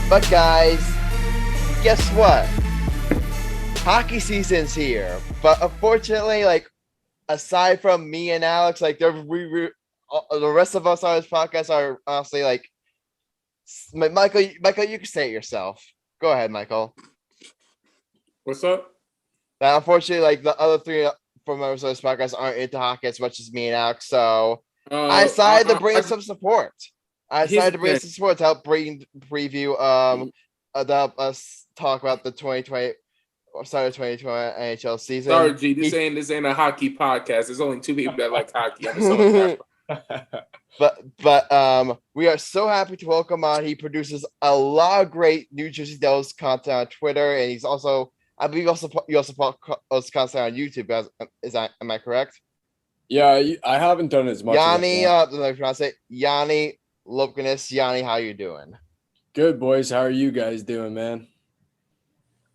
But guys, guess what? Hockey season's here. But unfortunately, aside from me and Alex, the rest of us on this podcast are honestly Michael. Michael, you can say it yourself. Go ahead, Michael. What's up? Now, unfortunately, the other three from members of this podcast aren't into hockey as much as me and Alex, so I decided to bring some support. I decided to bring some support to help preview to help us talk about the 2020 NHL season. Sorry, G. This ain't a hockey podcast. There's only two people that like hockey. I'm But we are so happy to welcome on. He produces a lot of great New Jersey Devils content on Twitter, and he's also, I believe, you also post content on YouTube. Am I correct? Yeah, I haven't done as much. Gianni Lobikis. Gianni, how you doing? Good, boys. How are you guys doing, man?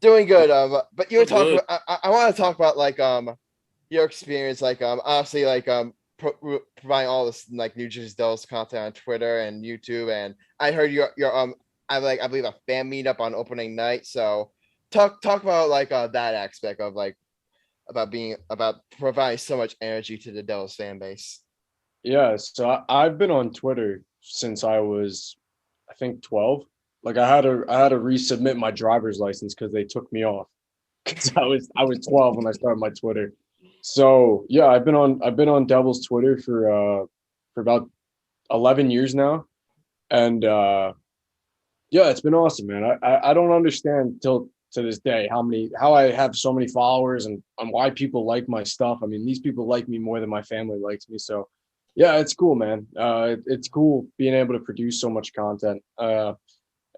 Doing good. But you were talking. I want to talk about your experience, obviously providing all this New Jersey Devils content on Twitter and YouTube, and I heard your I believe a fan meetup on opening night. So talk about that aspect of about providing so much energy to the Devils fan base. Yeah, so I've been on Twitter since I was, I think, 12. I had to resubmit my driver's license because they took me off because I was 12 when I started my Twitter. So yeah, I've been on Devils Twitter for about 11 years now, and yeah, it's been awesome, man. I don't understand to this day how I have so many followers and why people like my stuff. I mean, these people like me more than my family likes me. So yeah, it's cool, man. It's cool being able to produce so much content.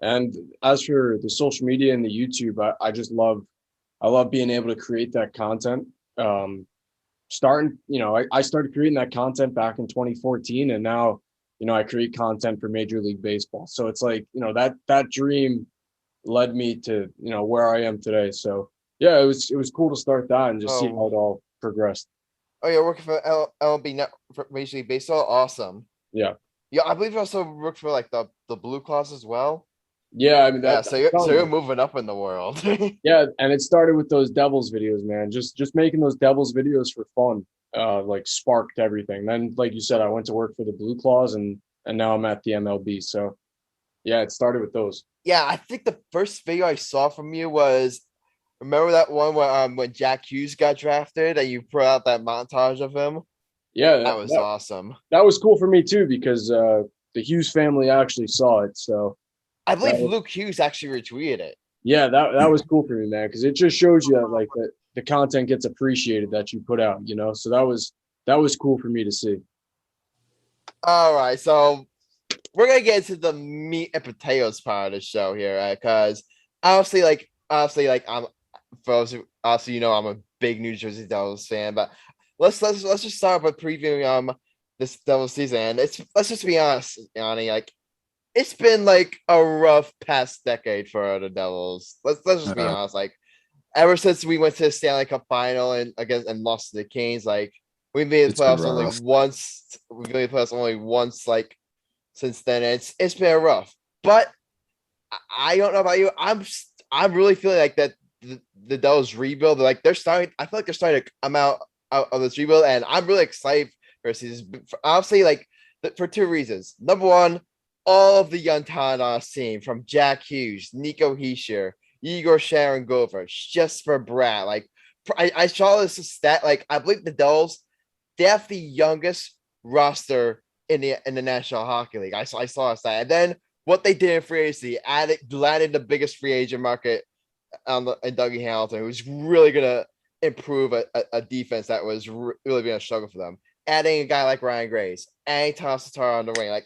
And as for the social media and the YouTube, I love being able to create that content. I started creating that content back in 2014, and now, I create content for Major League Baseball. So it's that dream led me to, where I am today. So yeah, it was cool to start that and just see how it all progressed. Oh, you're working for LB for Major League Baseball? Awesome. Yeah. Yeah, I believe you also worked for the Blue Claws as well. Yeah, I mean so you're moving up in the world. Yeah, and it started with those Devils videos, man. Just making those Devils videos for fun, sparked everything. Then, like you said, I went to work for the Blue Claws, and now I'm at the MLB. So, yeah, it started with those. Yeah, I think the first video I saw from you was, remember that one when Jack Hughes got drafted and you put out that montage of him? Yeah, that was awesome. That was cool for me too because the Hughes family actually saw it. So. I believe Luke Hughes actually retweeted it. Yeah, that was cool for me, man, because it just shows you that the content gets appreciated that you put out, So that was cool for me to see. All right, so we're gonna get into the meat and potatoes part of the show here, right? Because obviously, I'm I'm a big New Jersey Devils fan, but let's just start with previewing this Devils season. And let's just be honest, Yanni, it's been a rough past decade for the Devils. Let's just be honest. Ever since we went to the Stanley Cup final and lost to the Canes, we made the playoffs only once. We made the playoffs only once. Since then, it's been rough. But I don't know about you. I'm really feeling that the Devils rebuild. They're starting. I feel like they're starting to come out of this rebuild, and I'm really excited for this season. Obviously, for two reasons. Number one, all of the young talent on our team, from Jack Hughes, Nico Hischier, Igor Sharangovich, just for Brad. I saw this stat. I believe the Devils, they have the youngest roster in the National Hockey League. I saw a stat. And then what they did in free agency, landed the biggest free agent market in Dougie Hamilton, who's really gonna improve a defense that was really been a struggle for them. Adding a guy like Ryan Graves, adding Thomas Tatar on the wing,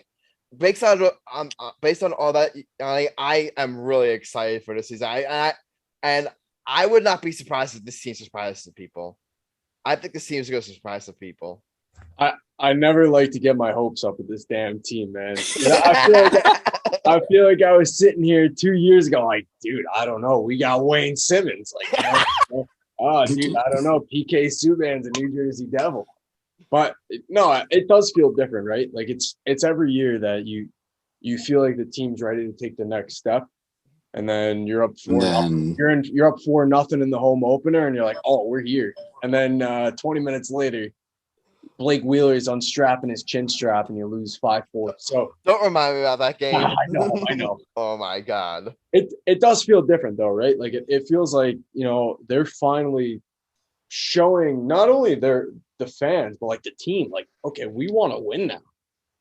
based on all that, I am really excited for this season. I would not be surprised if this team surprises some people. I think this team's going to surprise some people. I never like to get my hopes up with this damn team, man. I feel like I was sitting here 2 years ago, dude, I don't know. We got Wayne Simmons, oh, dude, I don't know. PK Subban's a New Jersey Devil. But no, it does feel different, right? It's every year that you feel like the team's ready to take the next step. and then you're up And 4. then You're up 4-0 in the home opener, and you're like, oh, we're here. And then 20 minutes later, Blake Wheeler's unstrapping his chin strap, and you lose 5-4. So Don't remind me about that game. I know. Oh my god. It does feel different though, right? Like it feels like, they're finally showing not only the fans, but like the team, like, okay, we want to win now.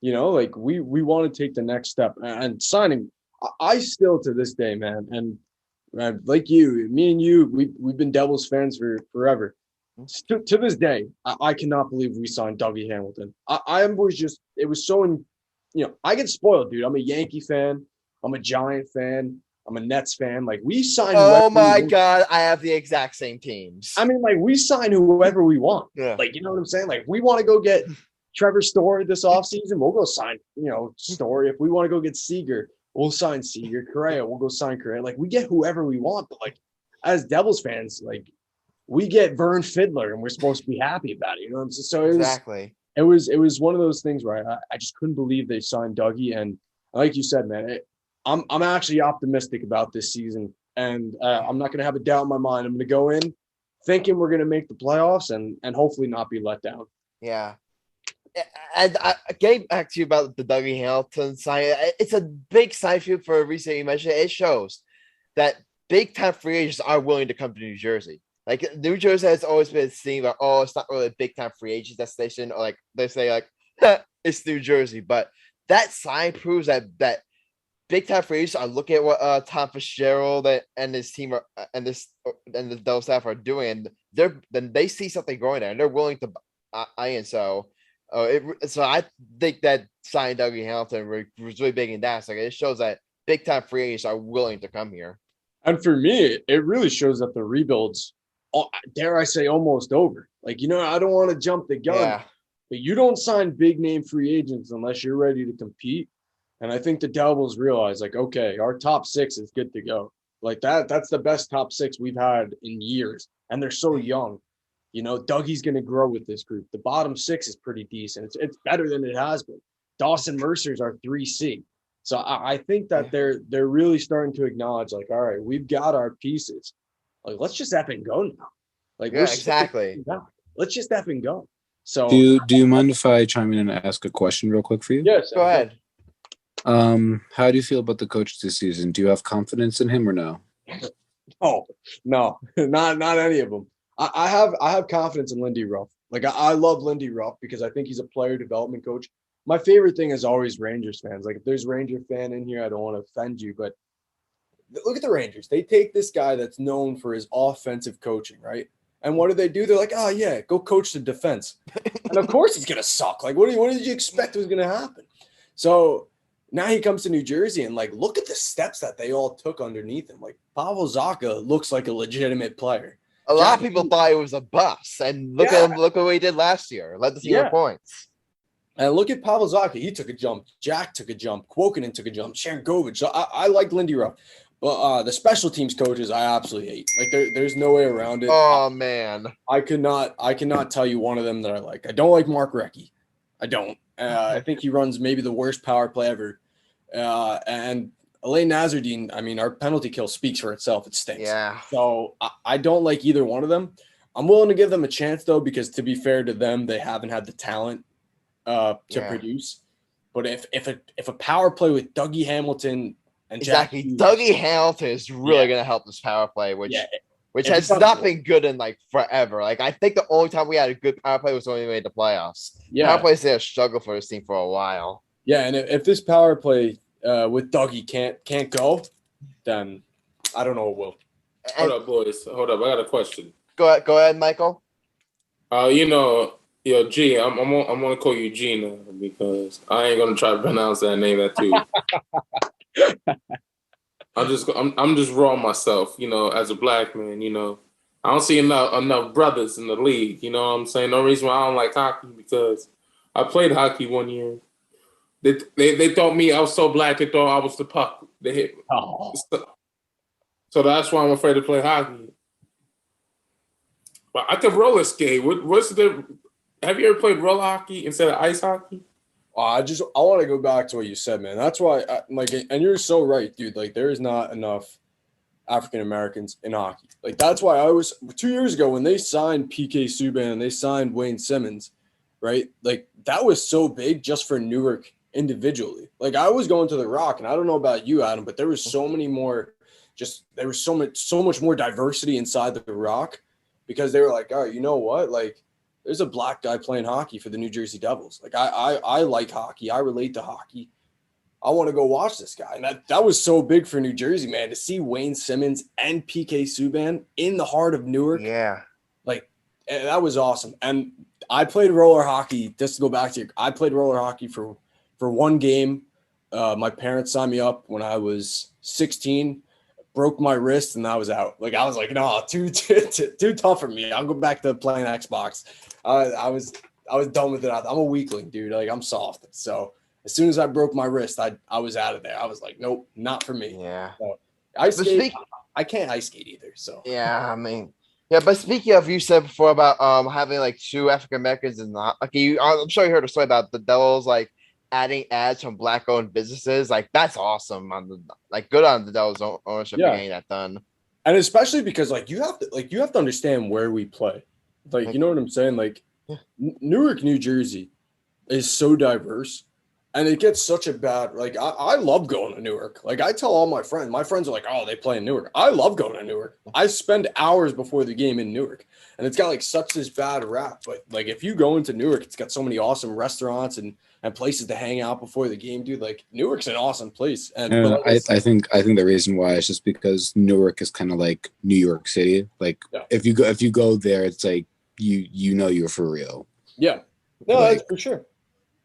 Like we want to take the next step and signing. I still to this day, man, and like you, me and you, we've been Devils fans for forever. To this day, I cannot believe we signed Dougie Hamilton. It was so, I get spoiled, dude. I'm a Yankee fan. I'm a Giant fan. I'm a Nets fan. Like we signed. Oh my god, I have the exact same teams. I mean, like we sign whoever we want. Yeah. Like, you know what I'm saying? Like we want to go get Trevor Story this offseason, we'll go sign, Story. If we want to go get Seager, we'll sign Seager. Correa, we'll go sign Correa. Like we get whoever we want, but like as Devils fans, like we get Vern Fiddler and we're supposed to be happy about it. You know what I'm saying? So exactly. It was one of those things where I just couldn't believe they signed Dougie. And like you said, man, I'm actually optimistic about this season, and I'm not going to have a doubt in my mind. I'm going to go in thinking we're going to make the playoffs and hopefully not be let down. Yeah. And getting back to you about the Dougie Hamilton sign, it's a big sign for a reason you mentioned. It shows that big time free agents are willing to come to New Jersey. Like New Jersey has always been seen like, oh, it's not really a big time free agent destination, or like they say like it's New Jersey. But that sign proves that big time free agents are looking at what Tom Fitzgerald and his team and the Devils staff are doing, and they see something growing there, and they're willing to iron. So I think that signing Dougie Hamilton was really big in that. So it shows that big time free agents are willing to come here. And for me, it really shows that the rebuild's, dare I say, almost over. Like, I don't want to jump the gun, but you don't sign big name free agents unless you're ready to compete. And I think the Devils realize, like, okay, our top 6 is good to go. Like that's the best top 6 we've had in years. And they're so young. Dougie's going to grow with this group. The bottom 6 is pretty decent. It's better than it has been. Dawson Mercer's our 3C. So I think that they're really starting to acknowledge, like, all right, we've got our pieces. Like, let's just effing go now. Like, exactly. Let's just effing go. So do you mind if I chime in and ask a question real quick for you? Yes, go ahead. How do you feel about the coach this season? Do you have confidence in him or no? Oh, no, not any of them. I have confidence in Lindy Ruff. Like I love Lindy Ruff because I think he's a player development coach. My favorite thing is always Rangers fans. Like if there's a Ranger fan in here, I don't want to offend you, but look at the Rangers. They take this guy that's known for his offensive coaching, right? And what do? They're like, oh yeah, go coach the defense. And of course he's gonna suck. Like what did you expect was gonna happen? So now he comes to New Jersey and like look at the steps that they all took underneath him. Like Pavel Zacha looks like a legitimate player. A lot of people thought it was a bust, and look at him. Look at what he did last year. Led the team in points. And look at Pavel Zacha. He took a jump. Jack took a jump. Kwokanen took a jump. Sharangovich. So I like Lindy Ruff. But the special teams coaches, I absolutely hate. Like there's no way around it. Oh man, I cannot tell you one of them that I like. I don't like Mark Recchi. I don't. I think he runs maybe the worst power play ever. And Alain Nazardine, I mean, our penalty kill speaks for itself. It stinks. Yeah. So I don't like either one of them. I'm willing to give them a chance though, because to be fair to them, they haven't had the talent to produce. But if a power play with Dougie Hamilton and exactly, Jack Hughes, Dougie Hamilton is really going to help this power play, which has not been good in like forever. Like I think the only time we had a good power play was when we made the playoffs. Power plays there struggle for this team for a while. Yeah, and if this power play with Dougie can't go, then I don't know what will. Hold up, boys. Hold up. I got a question. Go ahead, Michael. G, I'm gonna call you Gina because I ain't gonna try to pronounce that name that too. I'm just raw myself, as a black man, I don't see enough brothers in the league, you know what I'm saying? No reason why I don't like hockey because I played hockey one year. They thought me, I was so black, they thought I was the puck. They hit me. Oh. So that's why I'm afraid to play hockey. But I could roller skate. Have you ever played roller hockey instead of ice hockey? I want to go back to what you said, man. That's why, and you're so right, dude. Like, there is not enough African Americans in hockey. Like that's why I was 2 years ago when they signed PK Subban and they signed Wayne Simmons, right? Like that was so big just for Newark individually. Like I was going to the Rock, and I don't know about you, Adam, but there was so many more. There was so much more diversity inside the Rock because they were like, all right, you know what? Like there's a black guy playing hockey for the New Jersey Devils. Like I like hockey. I relate to hockey. I want to go watch this guy. And that was so big for New Jersey, man, to see Wayne Simmons and PK Subban in the heart of Newark. Yeah. Like, that was awesome. And I played roller hockey, just to go back to you, I played roller hockey for one game. My parents signed me up when I was 16, broke my wrist, and I was out. Like, I was like, no, too tough for me. I'll go back to playing Xbox. I was done with it. I'm a weakling, dude. Like, I'm soft. So as soon as I broke my wrist, I was out of there. I was like, nope, not for me. Yeah. So, ice skate, I can't ice skate either. So yeah, I mean, yeah. But speaking of, you said before about having like 2 African Americans in the hockey. I'm sure you heard a story about the Devils like adding ads from black-owned businesses. Like that's awesome. Good on the Devils ownership for getting that done. And especially because you have to understand where we play. Like you know what I'm saying? Like Newark, New Jersey is so diverse. And it gets such a bad, I love going to Newark. Like, I tell all my friends are like, oh, they play in Newark. I love going to Newark. I spend hours before the game in Newark. And it's got, such this bad rap. But, if you go into Newark, it's got so many awesome restaurants and places to hang out before the game, dude. Like, Newark's an awesome place. And I think the reason why is just because Newark is kind of like New York City. Like, if you go there, it's like, you know you're for real. Yeah. No, that's for sure.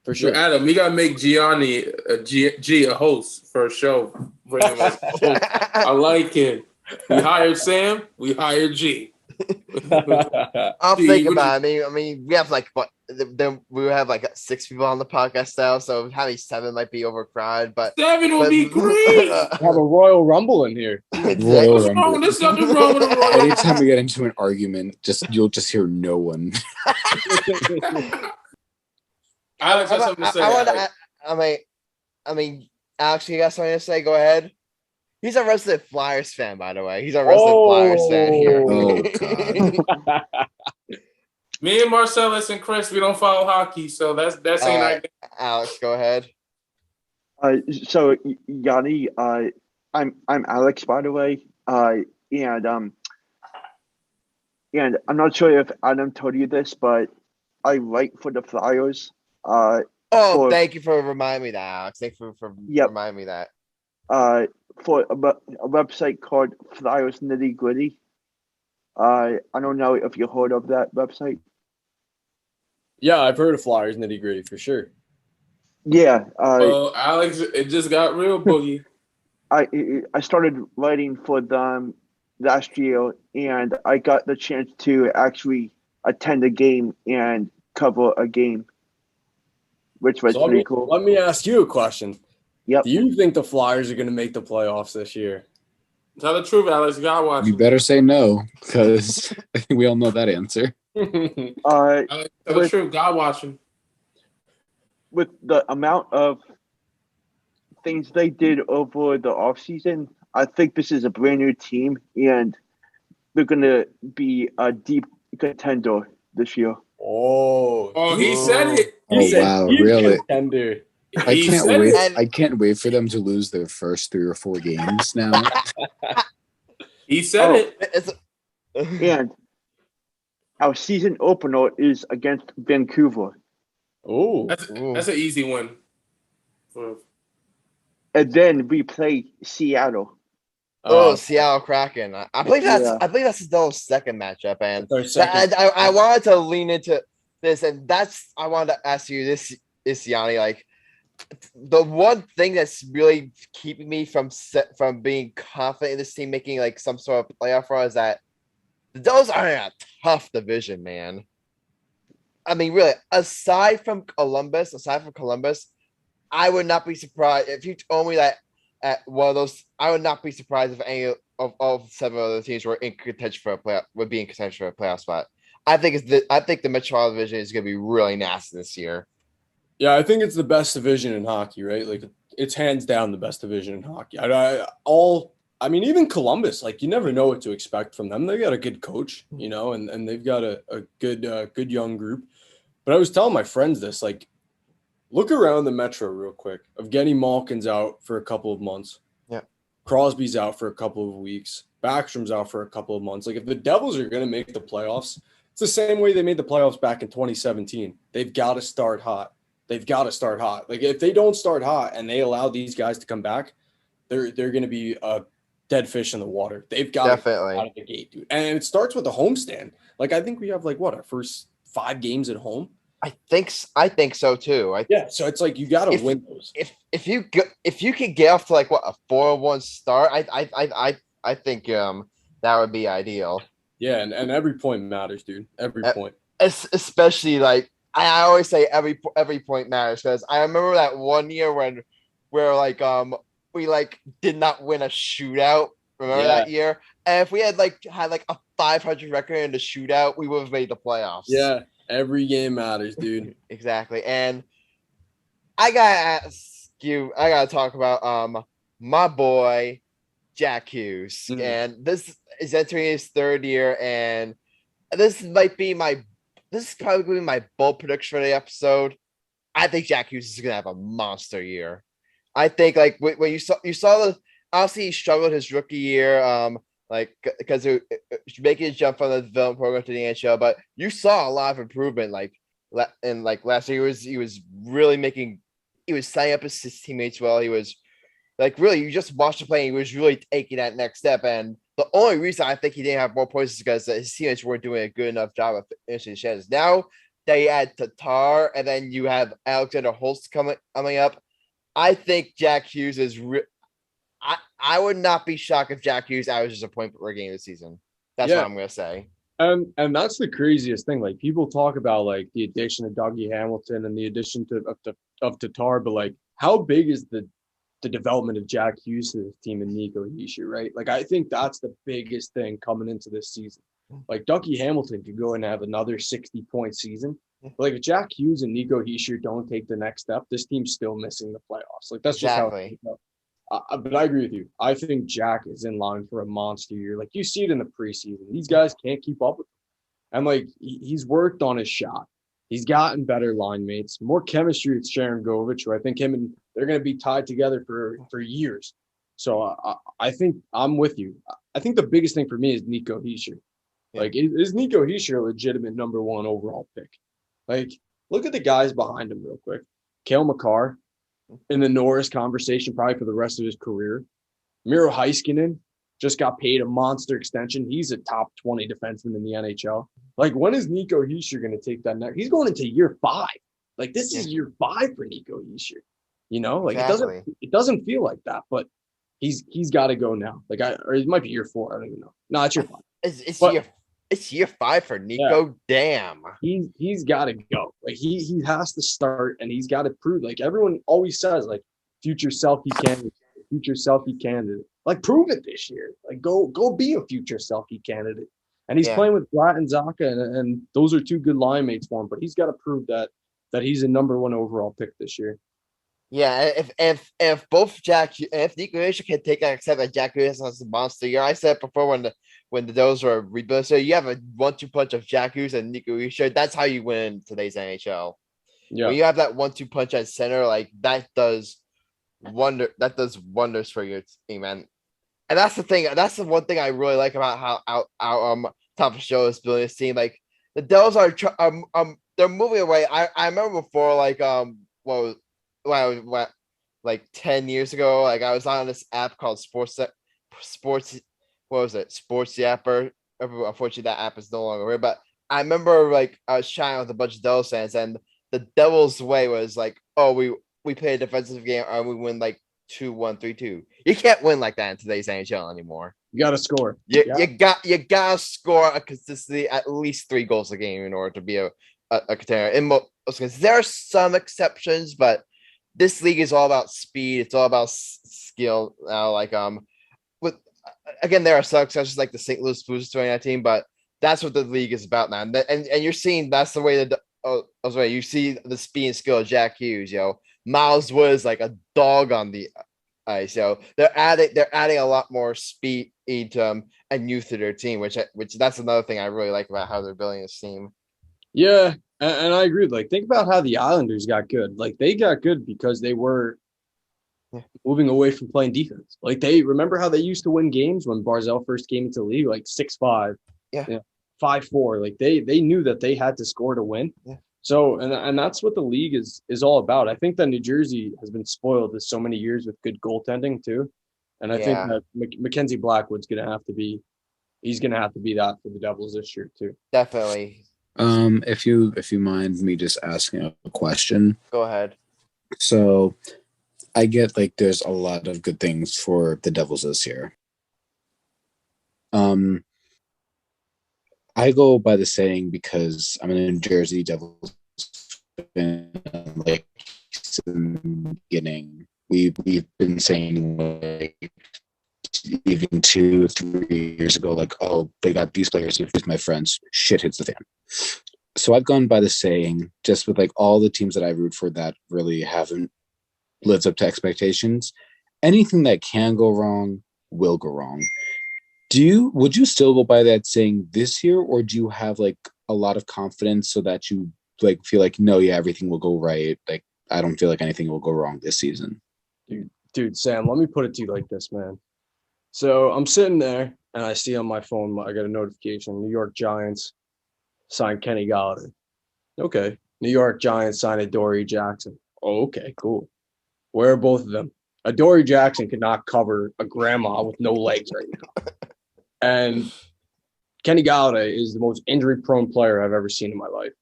For sure. Adam, we gotta make Gianni a host for a show. I like it. We hired Sam. We hired G. I'll think about it. I mean, we have then we have 6 people on the podcast now, so having 7 might be overcrowded. But 7 would be great. Have a Royal Rumble in here. What's wrong? There's nothing wrong with a Royal. Anytime we get into an argument, you'll just hear no one. Alex has something to say. I mean, Alex, you got something to say? Go ahead. He's a resident Flyers fan, by the way. He's a resident Flyers fan here. Oh, God. Me and Marcellus and Chris, we don't follow hockey, so that's ain't like Alex, go ahead. So Yanni, I'm Alex, by the way. And I'm not sure if Adam told you this, but I write for the Flyers. Thank you for reminding me that, Alex. Thank you for reminding me that. For a website called Flyers Nitty Gritty. I don't know if you heard of that website. Yeah, I've heard of Flyers Nitty Gritty for sure. Yeah. Alex, it just got real, Boogie. I started writing for them last year, and I got the chance to actually attend a game and cover a game, which was pretty cool. Let me ask you a question. Yep. Do you think the Flyers are going to make the playoffs this year? Tell the truth, Alex. You gotta watch. You better say no, because I think we all know that answer. Alex, tell the truth. God watching. With the amount of things they did over the offseason, I think this is a brand new team, and they're going to be a deep contender this year. Oh, he said it. Wow, really? Contender. I can't wait for them to lose their first 3 or 4 games now. He said it. And our season opener is against Vancouver. Oh, that's an easy one. And then we play Seattle. Seattle Kraken. I believe that's still second matchup, and I wanted to lean into this, and I wanted to ask you this, Gianni, the one thing that's really keeping me from being confident in this team making some sort of playoff run is that the Devils are in a tough division, man. I mean, really, aside from Columbus, I would not be surprised if you told me that at one of those. I would not be surprised if any of all 7 other teams were in contention for a playoff, would be in contention for a playoff spot. I think the Metropolitan Division is going to be really nasty this year. Yeah, I think it's the best division in hockey, right? It's hands down the best division in hockey. I mean, even Columbus, like you never know what to expect from them. They got a good coach, you know, and they've got a good young group. But I was telling my friends this, like, look around the Metro real quick. Evgeny Malkin's out for a couple of months. Yeah. Crosby's out for a couple of weeks. Backstrom's out for a couple of months. Like, if the Devils are going to make the playoffs, it's the same way they made the playoffs back in 2017. They've got to start hot. Like, if they don't start hot and they allow these guys to come back, they're going to be a dead fish in the water. They've got Definitely. to out of the gate, dude. And it starts with a homestand. Like, I think we have, like, what, our first 5 games at home? I think so too. Yeah, so it's like you got to win those. If you could get off to like what a 4-1 start, I think that would be ideal. Yeah, and every point matters, dude. Every point. Especially like I always say every point matters, because I remember that one year where like we like did not win a shootout. Remember that year? And if we had like a 500 record in the shootout, we would have made the playoffs. Yeah. Every game matters, dude. Exactly. And I gotta talk about my boy Jack Hughes. Mm-hmm. And this is entering his 3rd year, and this is probably gonna be my bold prediction for the episode. I think Jack Hughes is gonna have a monster year. I think like when you saw obviously he struggled his rookie year, like because making a jump from the development program to the NHL, but you saw a lot of improvement. Like last year, he was really he was signing up his teammates well. He was like really, you just watched the play. He was really taking that next step. And the only reason I think he didn't have more points is because his teammates weren't doing a good enough job of finishing chances. Now they add Tatar, and then you have Alexander Holtz coming up. I think Jack Hughes is. I would not be shocked if Jack Hughes averages a point per game this season. That's what I'm going to say. And that's the craziest thing. Like, people talk about like the addition of Dougie Hamilton and the addition of Tatar, but like, how big is the development of Jack Hughes to this team and Nico Hischier, right? Like, I think that's the biggest thing coming into this season. Like, Dougie Hamilton could go and have another 60-point season. But like, if Jack Hughes and Nico Hischier don't take the next step, this team's still missing the playoffs. Like, that's just how it goes. But I agree with you. I think Jack is in line for a monster year. Like, you see it in the preseason. These guys can't keep up with him. And, like, he's worked on his shot. He's gotten better line mates, more chemistry with Sharon Govich, who I think they're going to be tied together for years. So I think I'm with you. I think the biggest thing for me is Nico Hischier. Like, is Nico Hischier a legitimate number 1 overall pick? Like, look at the guys behind him real quick. Cale Makar, in the Norris conversation probably for the rest of his career. Miro Heiskanen just got paid a monster extension. He's a top 20 defenseman in the NHL. Like, when is Nico Hischier going to take that next? He's going into year 5. Like, this is year 5 for Nico Hischier. You know, like it doesn't feel like that, but he's got to go now. Like, or it might be year 4. I don't even know. No, it's year 5. It's year 5 for Nico. Yeah. Damn. He's got to go. Like, he has to start, and he's got to prove. Like, everyone always says, like, future Selke candidate. Like, prove it this year. Like, go be a future Selke candidate. And he's playing with Bratt and Zaka, and those are 2 good line mates for him. But he's got to prove that he's a number 1 overall pick this year. Yeah, if Nico Hischier can take that, accept that Jack Hughes has a monster year. I said before when the Devils were rebuilt, so you have a 1-2 punch of Jack Hughes and Nico Hischier. That's how you win in today's NHL. Yeah, when you have that 1-2 punch at center, like that does wonders for your team, man. And that's the thing. That's the one thing I really like about how top of show is building this team. Like, the Devils are they're moving away. I remember before, like like 10 years ago, like I was on this app called Sports Yapper. Unfortunately, that app is no longer here, but I remember like I was chatting with a bunch of Devils fans, and the Devils way was like, oh, we play a defensive game and we win like 2-1, 3-2. You can't win like that in today's NHL anymore. You got to score. You got to score a consistently at least 3 goals a game in order to be a contender. In most cases, there are some exceptions, but this league is all about speed. It's all about skill. Now, like again, there are some exceptions like the St. Louis Blues 2019, but that's what the league is about now. And you're seeing that's the way you see the speed and skill of Jack Hughes. Miles Wood is like a dog on the So they're adding a lot more speed and youth to their team, which that's another thing I really like about how they're building this team. Yeah, and I agree. Like, think about how the Islanders got good. Like, they got good because they were moving away from playing defense. Like, they remember how they used to win games when Barzal first came into the league, like 6-5, 5-4. Like, they knew that they had to score to win. Yeah. So, and that's what the league is all about. I think that New Jersey has been spoiled this so many years with good goaltending too, and I think that Mackenzie Blackwood's going to have to be that for the Devils this year too. Definitely. If you mind me just asking a question. Go ahead. So I get like there's a lot of good things for the Devils this year. I go by the saying because I'm a New Jersey Devils fan, like in the beginning. We've been saying like even 2-3 years ago, like, oh, they got these players, here's my friends, shit hits the fan. So I've gone by the saying, just with like all the teams that I root for that really haven't lived up to expectations, anything that can go wrong will go wrong. Would you still go by that saying this year, or do you have like a lot of confidence so that you like feel like, no, yeah, everything will go right? Like, I don't feel like anything will go wrong this season. Dude, Sam, let me put it to you like this, man. So I'm sitting there and I see on my phone, I got a notification, New York Giants signed Kenny Galladay. Okay. New York Giants signed Adoree Jackson. Oh, okay, cool. Where are both of them? Adoree Jackson could not cover a grandma with no legs right now. And Kenny Galladay is the most injury-prone player I've ever seen in my life,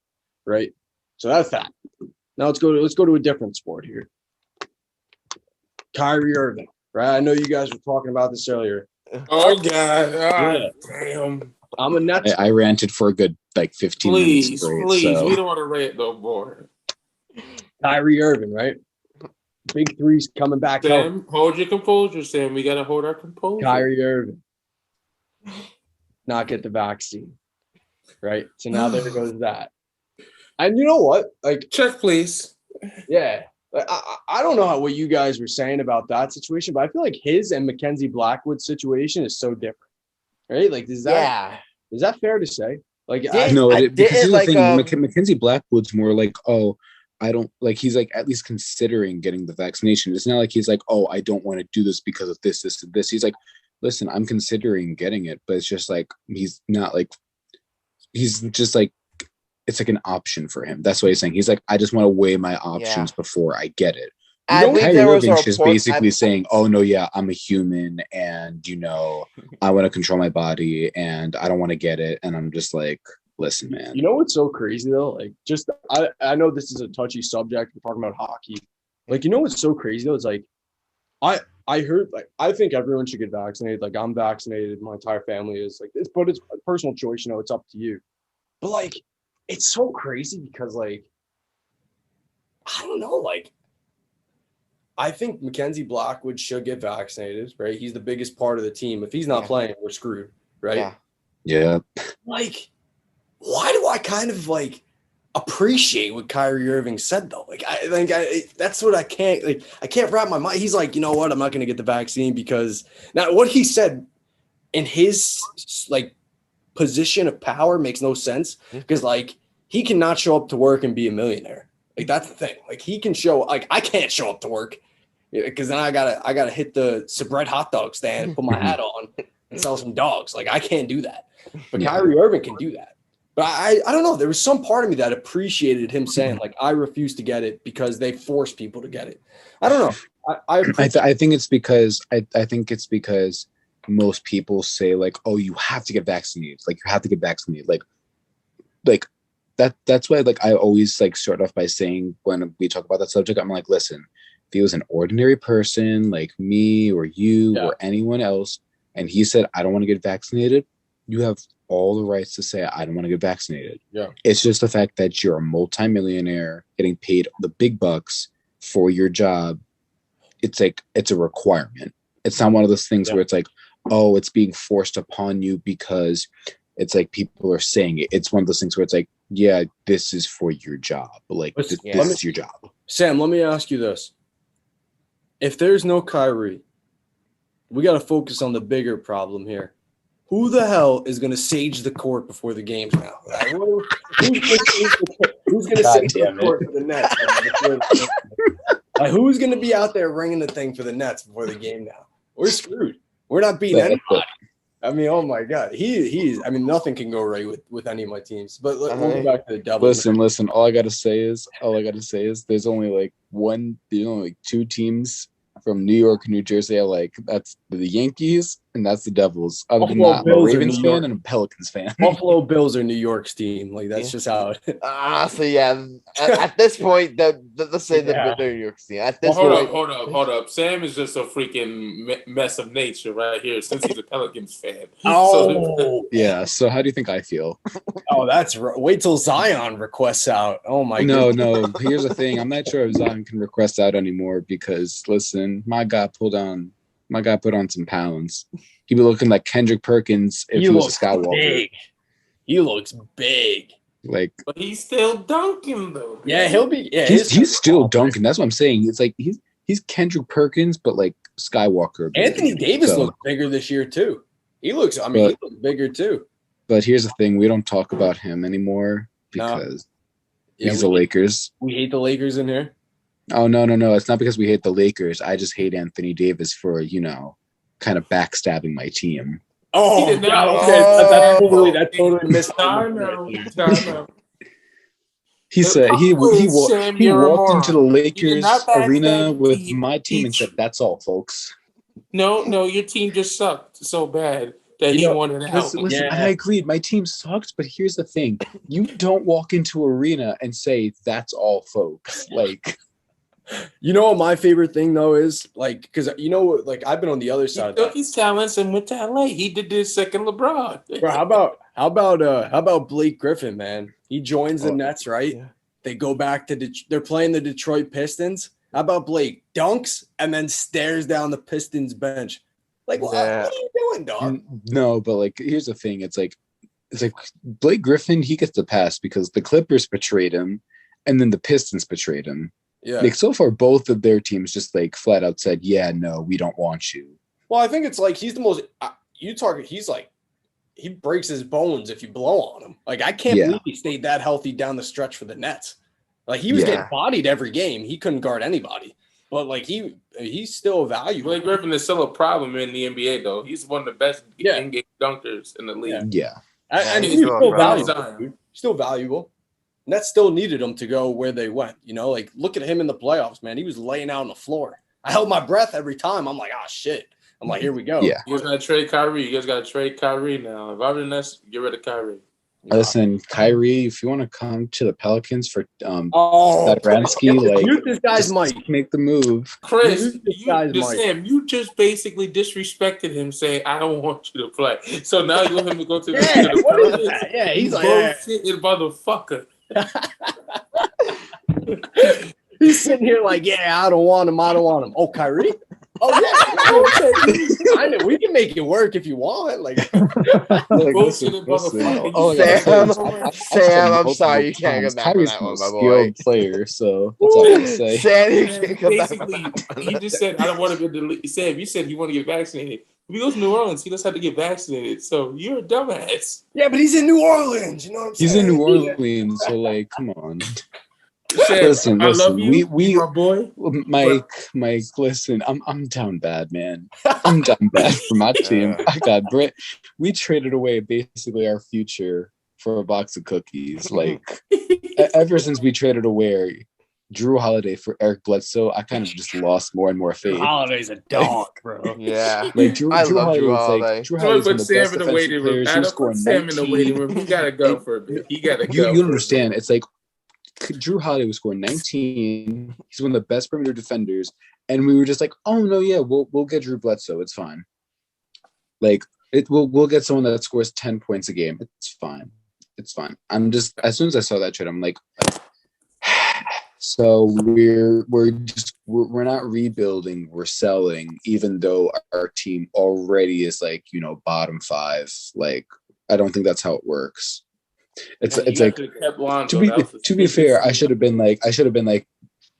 right? So that's that. Now let's go to a different sport here. Kyrie Irving, right? I know you guys were talking about this earlier. Oh God! Damn! I'm a Nets. I ranted for a good like 15 minutes straight. Please, so. we don't want to rant no more. Kyrie Irving, right? Big threes coming back. Sam, hold your composure, Sam. We gotta hold our composure. Kyrie Irving not get the vaccine, right? So now there goes that. And you know what? Like, check, please. Yeah. I don't know what you guys were saying about that situation, but I feel like his and Mackenzie Blackwood's situation is so different, right? Like, is that fair to say? Like, Mackenzie Blackwood's more like, oh, I don't like. He's like at least considering getting the vaccination. It's not like he's like, oh, I don't want to do this because of this, this, and this. He's like, listen, I'm considering getting it, but it's just like he's not like he's just like. It's like an option for him. That's what he's saying. He's like, I just want to weigh my options before I get it. Kyrie Irving's just basically saying, oh, no, yeah, I'm a human and, I want to control my body and I don't want to get it. And I'm just like, listen, man. You know what's so crazy, though? Like, just I know this is a touchy subject. We're talking about hockey. Like, you know what's so crazy, though? It's like, I heard, like, I think everyone should get vaccinated. Like, I'm vaccinated. My entire family is. Like, but it's a personal choice. It's up to you. But, like, it's so crazy because, like, I don't know, like, I think Mackenzie Blackwood should get vaccinated, right? He's the biggest part of the team. If he's not playing, we're screwed, right? Yeah. Like, why do I kind of, like, appreciate what Kyrie Irving said, though? Like, that's what I can't wrap my mind. He's like, you know what? I'm not going to get the vaccine because now what he said in his, like, position of power makes no sense because, like, he cannot show up to work and be a millionaire. Like, that's the thing. Like, he can show, like, I can't show up to work because then I gotta hit the Sabret hot dog stand and put my hat on and sell some dogs. Like, I can't do that. But Kyrie Irving can do that. But I don't know. There was some part of me that appreciated him saying, like, I refuse to get it because they force people to get it. I don't know. I think it's because I think it's because most people say, like, oh, you have to get vaccinated. Like, you have to get vaccinated. Like that's why, like, I always, like, start off by saying when we talk about that subject, I'm like, listen, if he was an ordinary person like me or you or anyone else, and he said, I don't want to get vaccinated, you have all the rights to say, I don't want to get vaccinated. Yeah. It's just the fact that you're a multimillionaire getting paid the big bucks for your job. It's like, it's a requirement. It's not one of those things where it's like, oh, it's being forced upon you because it's like people are saying it. It's one of those things where it's like, yeah, this is for your job. Like, this is your job. Sam, let me ask you this. if there's no Kyrie, we got to focus on the bigger problem here. Who the hell is going to sage the court before the games now? Who's going to sage the court for the Nets? Who's going to be out there ringing the thing for the Nets before the game now? We're screwed. We're not beating anybody. I mean, oh my God, he's. I mean, nothing can go right with any of my teams. But we'll go back to the Devils. Listen. All I gotta say is, there's only two teams from New York and New Jersey I like. That's the Yankees and that's the Devils. Other than that, I'm a Ravens fan and a Pelicans fan. Buffalo Bills are New York's team. Like that's just how it. So yeah, at this point, let's say the New York team. At this point, hold up. Sam is just a freaking mess of nature right here since he's a Pelicans fan. Oh, yeah. So how do you think I feel? Oh, that's wait till Zion requests out. Oh my God. No. Here's the thing. I'm not sure if Zion can request out anymore because listen, my guy put on some pounds. He be looking like Kendrick Perkins if he was a Skywalker. Big. He looks big. Like, but he's still dunking though. Yeah, he'll be. Yeah, he's still dunking. That's what I'm saying. It's like he's Kendrick Perkins, but like Skywalker. Anthony Davis looks bigger this year too. He looks. I mean, he looks bigger too. But here's the thing: we don't talk about him anymore because he's the Lakers. We hate the Lakers in here. Oh no! It's not because we hate the Lakers. I just hate Anthony Davis for kind of backstabbing my team. Oh, that totally missed. He said he walked into the Lakers arena with my team and said, "That's all, folks." No, your team just sucked so bad that he wanted to help. Listen, I agreed. My team sucks, but here's the thing: you don't walk into arena and say, "That's all, folks." Like. You know what my favorite thing though is like because I've been on the other side. He took his talents and went to LA. He did this second LeBron. Bro, how about Blake Griffin, man? He joins the Nets, right? Yeah. They go back to they're playing the Detroit Pistons. How about Blake dunks and then stares down the Pistons bench? Like, what are you doing, dog? No, but like here's the thing: it's like Blake Griffin, he gets the pass because the Clippers betrayed him, and then the Pistons betrayed him. Yeah. Like so far, both of their teams just like flat out said, "Yeah, no, we don't want you." Well, I think it's like he's the most. He's like he breaks his bones if you blow on him. Like I can't believe he stayed that healthy down the stretch for the Nets. Like he was getting bodied every game. He couldn't guard anybody. But like he's still valuable. Blake Griffin is still a problem in the NBA though. He's one of the best in-game dunkers in the league. Yeah, and he's still valuable. Dude. Still valuable. Nets still needed him to go where they went. Like look at him in the playoffs, man. He was laying out on the floor. I held my breath every time. I'm like, shit. I'm like, here we go. Yeah. You guys gotta trade Kyrie. You guys gotta trade Kyrie now. If I were the Nets, get rid of Kyrie. Listen, Kyrie, if you want to come to the Pelicans for Bransky, mute this guy's mic. Make the move. Chris, Sam, you just basically disrespected him saying, I don't want you to play. So now you want him to go to the Pelicans? Yeah, he's like, bullshitting motherfucker. He's sitting here like, I don't want him. Oh, Kyrie? Oh yeah, I know we can make it work if you want. Like, Sam, I'm sorry you can't come back on that one, my boy. Player, so that's all I can say. Sam, you can't come basically, he just said, "I don't want to get." Sam, you said he want to get vaccinated. If he goes to New Orleans, he doesn't have to get vaccinated. So you're a dumbass. Yeah, but he's in New Orleans. You know what I'm saying? He's in New Orleans, so like, come on. Sam, listen. I love you, my boy. Mike, listen. I'm down bad, man. I'm down bad for my team. I got Brett. We traded away basically our future for a box of cookies. Like ever since we traded away Drew Holiday for Eric Bledsoe, I kind of just lost more and more faith. Holiday's a dog, bro. Yeah, like Drew Holiday. Like, Drew Holiday's one of the best defensive players. He scored 19. Sam in the waiting room. He gotta go for a bit. He gotta go. You understand? It's like. Drew Holiday was scoring 19. He's one of the best perimeter defenders, and we were just like, "Oh no, yeah, we'll get Drew Bledsoe. It's fine. Like we'll get someone that scores 10 points a game. It's fine. It's fine." I'm just as soon as I saw that trade, I'm like, so we're not rebuilding. We're selling, even though our team already is like bottom 5. Like I don't think that's how it works. It's like to be fair, I should have been like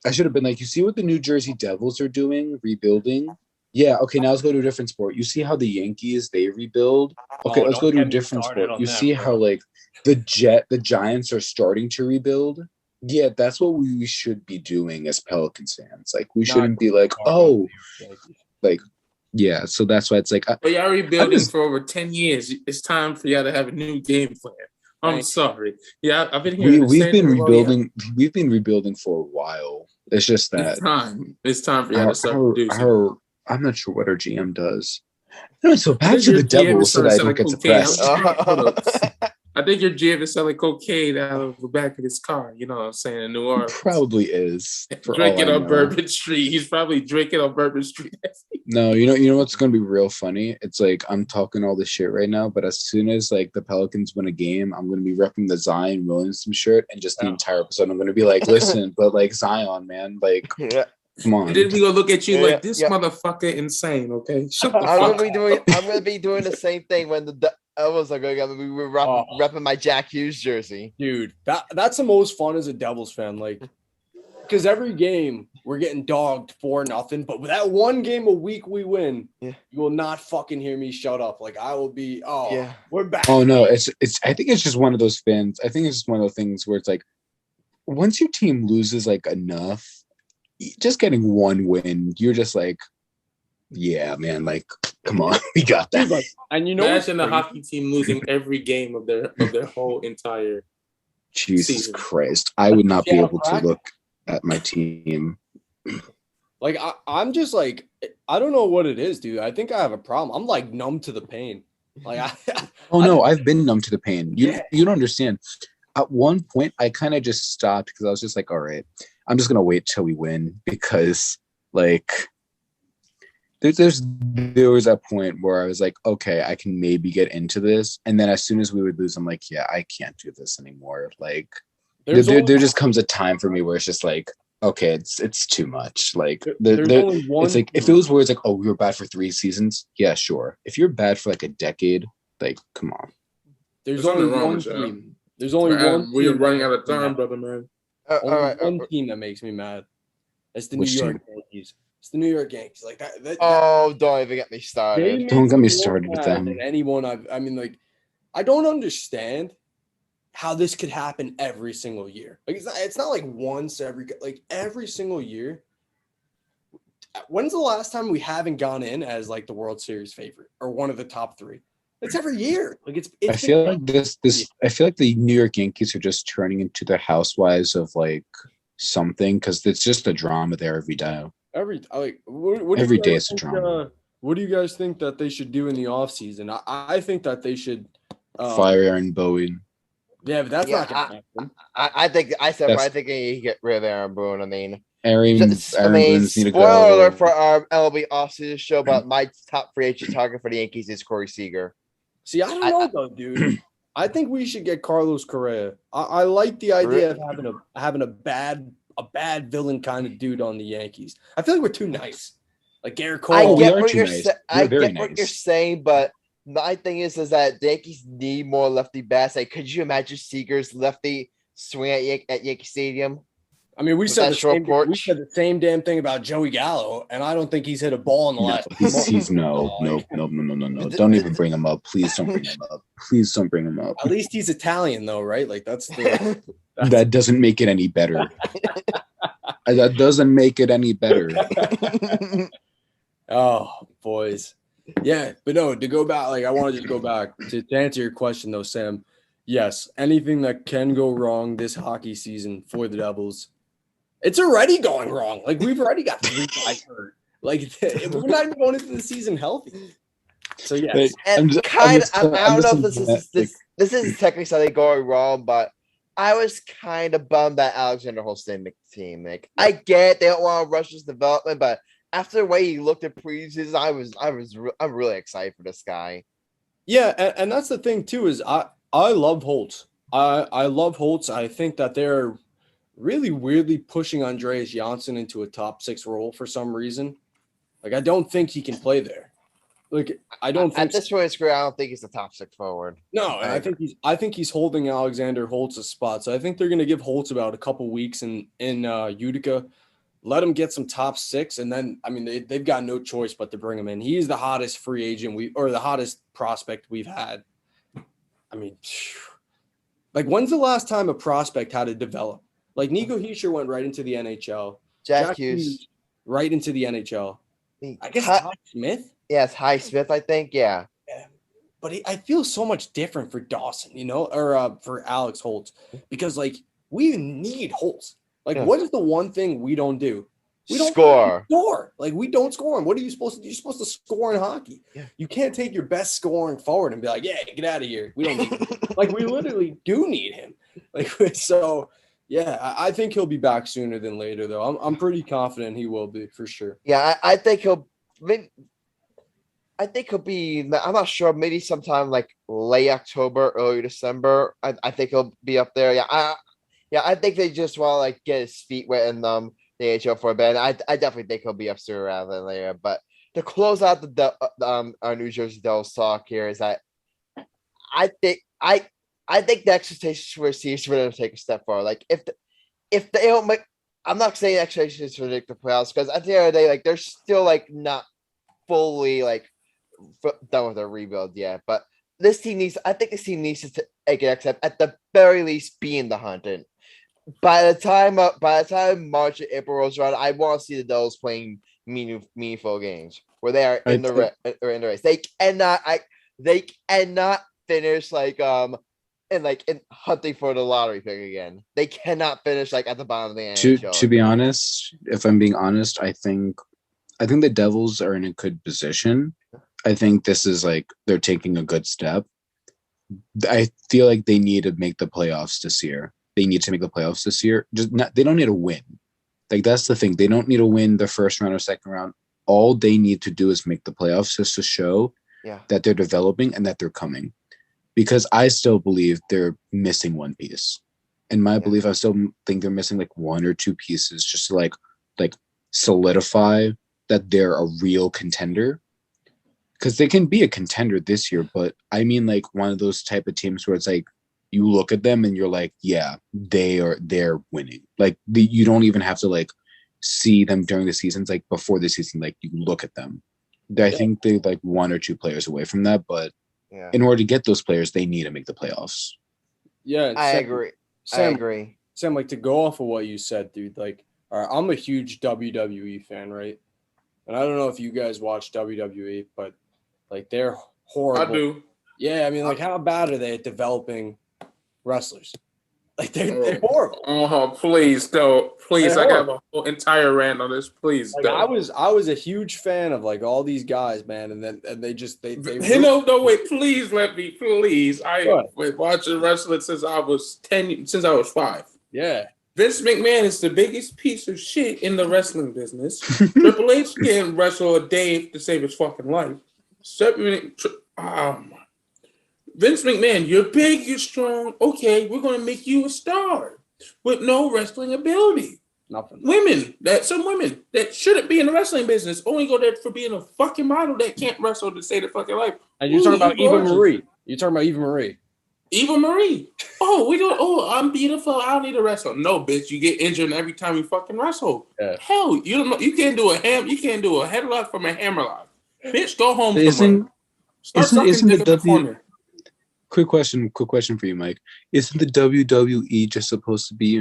I should have been like, you see what the New Jersey Devils are doing, rebuilding? Yeah, okay, now let's go to a different sport. You see how the Yankees, they rebuild? Okay, let's go to a different sport. You see how like the Giants are starting to rebuild? Yeah, that's what we should be doing as Pelicans fans. Like we shouldn't be like, oh, like yeah. So that's why it's like, but y'all rebuilding for over 10 years. It's time for y'all to have a new game plan. I'm sorry. Yeah, I've been hearing. We've been rebuilding. We've been rebuilding for a while. It's just that it's time for y'all to start producing. I'm not sure what our GM does. No, so back to the Devils so that I don't get depressed. I think your GM is selling cocaine out of the back of his car. You know what I'm saying? In New Orleans. He probably is. Drinking on Bourbon Street. He's probably drinking on Bourbon Street. No, you know what's going to be real funny? It's like I'm talking all this shit right now, but as soon as like the Pelicans win a game, I'm going to be repping the Zion Williamson shirt, and just the entire episode I'm going to be like, listen, but like Zion, man, like. Come on. And then we gonna look at you like this motherfucker insane. Okay, shut the fuck up. I'm gonna be doing the same thing when the Devils are going. We were repping my Jack Hughes jersey, dude. That's the most fun as a Devils fan, like, because every game we're getting dogged 4-0, but with that one game a week we win, you will not fucking hear me shut up. Like I will be. We're back. Oh no, it's. I think it's just one of those fans. I think it's just one of those things where it's like, once your team loses like enough. Just getting one win, you're just like, yeah, man, like, come on, we got that. And you know, imagine the hockey team losing every game of their whole entire season. Christ, I would not be able to look at my team. Like, I'm just like, I don't know what it is, dude. I think I have a problem. I'm like numb to the pain. Like, I've been numb to the pain. You don't understand. At one point, I kind of just stopped because I was just like, all right. I'm just gonna wait till we win because, like, there was a point where I was like, okay, I can maybe get into this, and then as soon as we would lose, I'm like, yeah, I can't do this anymore. Like, there just comes a time for me where it's just like, okay, it's too much. Like, it's like if it was where it's like, oh, we were bad for 3 seasons, yeah, sure. If you're bad for like a decade, like, come on. There's only one team. There's only one. We're running out of time, brother, man. One team that makes me mad. It's the New York Yankees. It's the New York Yankees. Like that. Don't even get me started. Don't get me started with them. Anyone I mean, like, I don't understand how this could happen every single year. Like, it's not like once every single year. When's the last time we haven't gone in as like the World Series favorite or one of the top 3? It's every year. Like I feel like I feel like the New York Yankees are just turning into the Housewives of like something because it's just a drama there every day. Every day it's a drama. What do you guys think that they should do in the offseason? I think that they should fire Aaron Boone. Yeah, but that's not gonna happen. I think he get rid of Aaron Boone. I mean, spoiler alert for our LB offseason show, but my top free agent target for the Yankees is Corey Seager. See, I don't know though, dude. I think we should get Carlos Correa. I like the idea of having a bad villain kind of dude on the Yankees. I feel like we're too nice. Like Garrett Cole. I get what you're saying, but my thing is that the Yankees need more lefty bats. Like, could you imagine Seager's lefty swing at Yankee Stadium? I mean, we said the same damn thing about Joey Gallo, and I don't think he's hit a ball in the last. No. Don't even bring him up. Please don't bring him up. Please don't bring him up. At least he's Italian, though, right? Like that doesn't make it any better. That doesn't make it any better. Oh, boys. Yeah, but no, to go back, like I want to just go back to answer your question, though, Sam. Yes, anything that can go wrong this hockey season for the Devils. It's already going wrong. Like, we've already got 3 guys hurt. Like, we're not even going into the season healthy. So, yeah. I don't know if this is technically something going wrong, but I was kind of bummed that Alexander Holstein made the team. Like, I get they don't want to rush his development, but after the way he looked at preseason, I'm really excited for this guy. Yeah, and that's the thing, too, is I love Holtz. I love Holtz. I think that they're really weirdly pushing Andreas Janssen into a top 6 role for some reason. Like, I don't think he can play there. Like, I don't think at this point in his career, I don't think he's the top 6 forward. No, I think he's holding Alexander Holtz's spot. So I think they're going to give Holtz about a couple weeks in Utica. let him get some top six, and then they've got no choice but to bring him in. He's the hottest free agent the hottest prospect we've had. I mean, like when's the last time a prospect had to develop? Like Nico Hischier went right into the NHL. Jack Hughes right into the NHL. I guess Ty Smith. Yeah, it's Ty Smith, I think. Yeah. But I feel so much different for Dawson, or for Alex Holtz, because like we need Holtz. Like, what is the one thing we don't do? We don't score. Like, we don't score him. What are you supposed to do? You're supposed to score in hockey. Yeah. You can't take your best scoring forward and be like, yeah, get out of here. We don't need him. Like, we literally do need him. Like, so, yeah, I think he'll be back sooner than later, though. I'm pretty confident he will be, for sure. Yeah, I think he'll be, I'm not sure, maybe sometime like late October, early December. I think he'll be up there. Yeah, I think they just want to like get his feet wet in the AHL for a bit. I definitely think he'll be up sooner rather than later. But to close out our New Jersey Devils talk here is that I think the expectations for Seas for them to take a step forward. Like if they don't make, I'm not saying expectations to make the playoffs because at the end of the day, like they're still like not fully like done with their rebuild yet. But this team needs to take an step at the very least be in the hunt. And by the time March and April rolls around, I want to see the Devils playing meaningful games where they are in the race. They cannot finish in hunting for the lottery pick again. They cannot finish like at the bottom of the NHL. To be honest, if I'm being honest, I think the Devils are in a good position. I think this is like they're taking a good step. I feel like they need to make the playoffs this year. They don't need to win. Like that's the thing. They don't need to win the first round or second round. All they need to do is make the playoffs just to show that they're developing and that they're coming. Because I still believe they're missing one piece. In my belief, I still think they're missing like one or two pieces just to like solidify that they're a real contender. Because they can be a contender this year, but I mean like one of those type of teams where it's like you look at them and you're like, yeah, they're winning. Like you don't even have to like see them during the seasons, like before the season, like you look at them. I think they're like one or two players away from that, but in order to get those players, they need to make the playoffs. Yeah, I agree. Sam, like to go off of what you said, dude, like I'm a huge WWE fan, right? And I don't know if you guys watch WWE, but like they're horrible. I do. Yeah, I mean, like how bad are they at developing wrestlers? Like they're horrible. Oh, please don't. Please, I got a whole entire rant on this. Please, like, I was a huge fan of like all these guys, man, and then they no, wait, please let me, please. I've been watching wrestling since I was 5. Yeah. Vince McMahon is the biggest piece of shit in the wrestling business. Triple H can't wrestle a day to save his fucking life. Vince McMahon, you're big, you're strong. Okay, we're going to make you a star with no wrestling ability. Nothing. Some women that shouldn't be in the wrestling business only go there for being a fucking model that can't wrestle to save their fucking life. And you're talking about Eva Marie. Eva Marie. I'm beautiful. I don't need to wrestle. No, bitch, you get injured every time you fucking wrestle. Yeah. Hell, you don't know. You can't do a headlock from a hammerlock. Bitch, go home. Isn't the corner. Quick question for you, Mike. Isn't the WWE just supposed to be,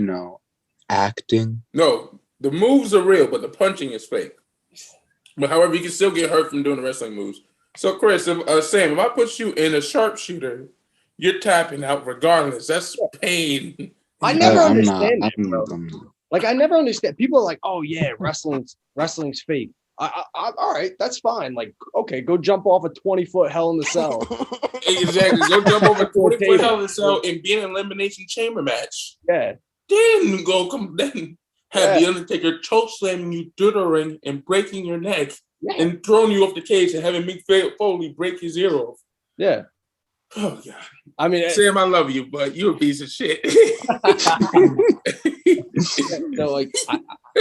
acting? No, the moves are real, but the punching is fake. But however, you can still get hurt from doing the wrestling moves. So, Chris, Sam, if I put you in a sharpshooter, you're tapping out regardless. That's pain. I never understand that, bro. Like, I never understand. People are like, oh, yeah, wrestling's fake. All right, that's fine. Like, okay, go jump off a 20-foot Hell in the Cell. Exactly. Go jump off a 20-foot Hell in the Cell and be in an elimination chamber match. Yeah. Then have the Undertaker choke slamming you through the ring and breaking your neck and throwing you off the cage and having Mick Foley break his ear off. Yeah. Oh, God. I mean, Sam, I love you, but you're a piece of shit. So, like,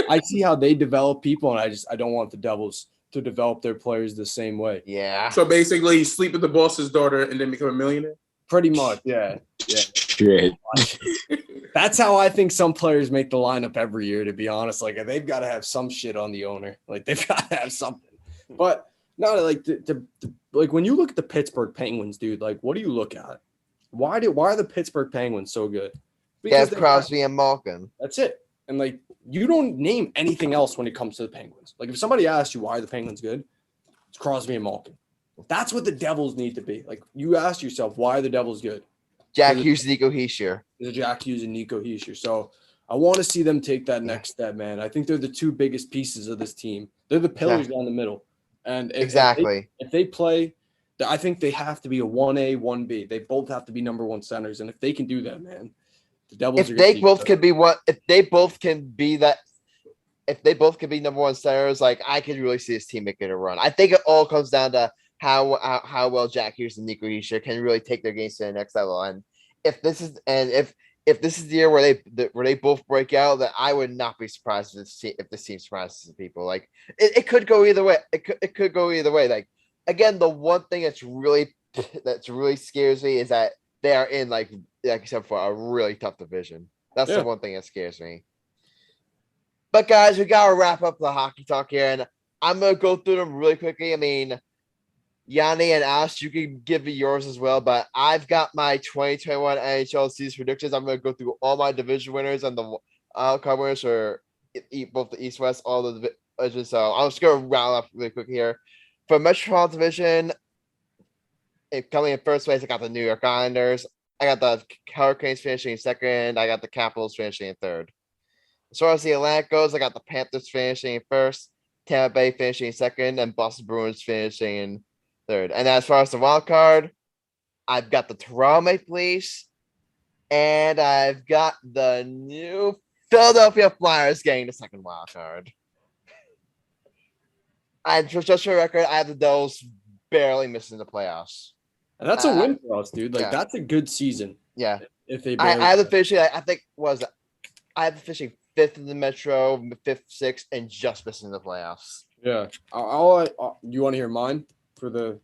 I see how they develop people, and I don't want the Devils to develop their players the same way. Yeah. So basically, sleep with the boss's daughter and then become a millionaire? Pretty much, yeah. shit. That's how I think some players make the lineup every year, to be honest. Like, they've got to have some shit on the owner. Like, they've got to have something. But no, like, like when you look at the Pittsburgh Penguins, dude, like, what do you look at? Why are the Pittsburgh Penguins so good? Because Crosby and Malkin. That's it. And like, you don't name anything else when it comes to the Penguins. Like, if somebody asks you why are the Penguins good, it's Crosby and Malkin. That's what the Devils need to be. Like, you ask yourself, why are the Devils good? Jack Hughes, Nico Hischier. There's Jack Hughes and Nico Hischier. So I want to see them take that next step, man. I think they're the two biggest pieces of this team. They're the pillars down the middle. And if they play, I think they have to be a 1A, 1B. They both have to be number one centers. And if they can do that, man, the Devils if they both can be number one centers, like, I could really see this team making a run. I think it all comes down to how well Jack Hughes and Nico Hischier can really take their games to the next level. And if this is the year where they both break out, then I would not be surprised if this team surprises people. Like, it could go either way. It could go either way. Like, again, the one thing that's really scares me is that they are in like I said before, a really tough division. That's the one thing that scares me. But guys, we gotta wrap up the hockey talk here, and I'm gonna go through them really quickly. I mean, Yanni and Ash, you can give me yours as well, but I've got my 2021 NHL season predictions. I'm gonna go through all my division winners and the wild card winners for both the East West, all the divisions. So I'm just gonna round up really quick here. For Metropolitan Division, coming in first place, I got the New York Islanders. I got the Hurricanes finishing second. I got the Capitals finishing in third. As far as the Atlantic goes, I got the Panthers finishing in first, Tampa Bay finishing second, and Boston Bruins finishing in third. And as far as the wild card, I've got the Toronto Maple Leafs, and I've got the new Philadelphia Flyers getting the second wild card. And just for the record, I have the Devils barely missing the playoffs. And that's a win for us, dude. Like, that's a good season. Yeah. If they I have the finishing, I think I have the finishing fifth in the Metro, fifth, sixth, and just missing the playoffs. Yeah. You want to hear mine for the?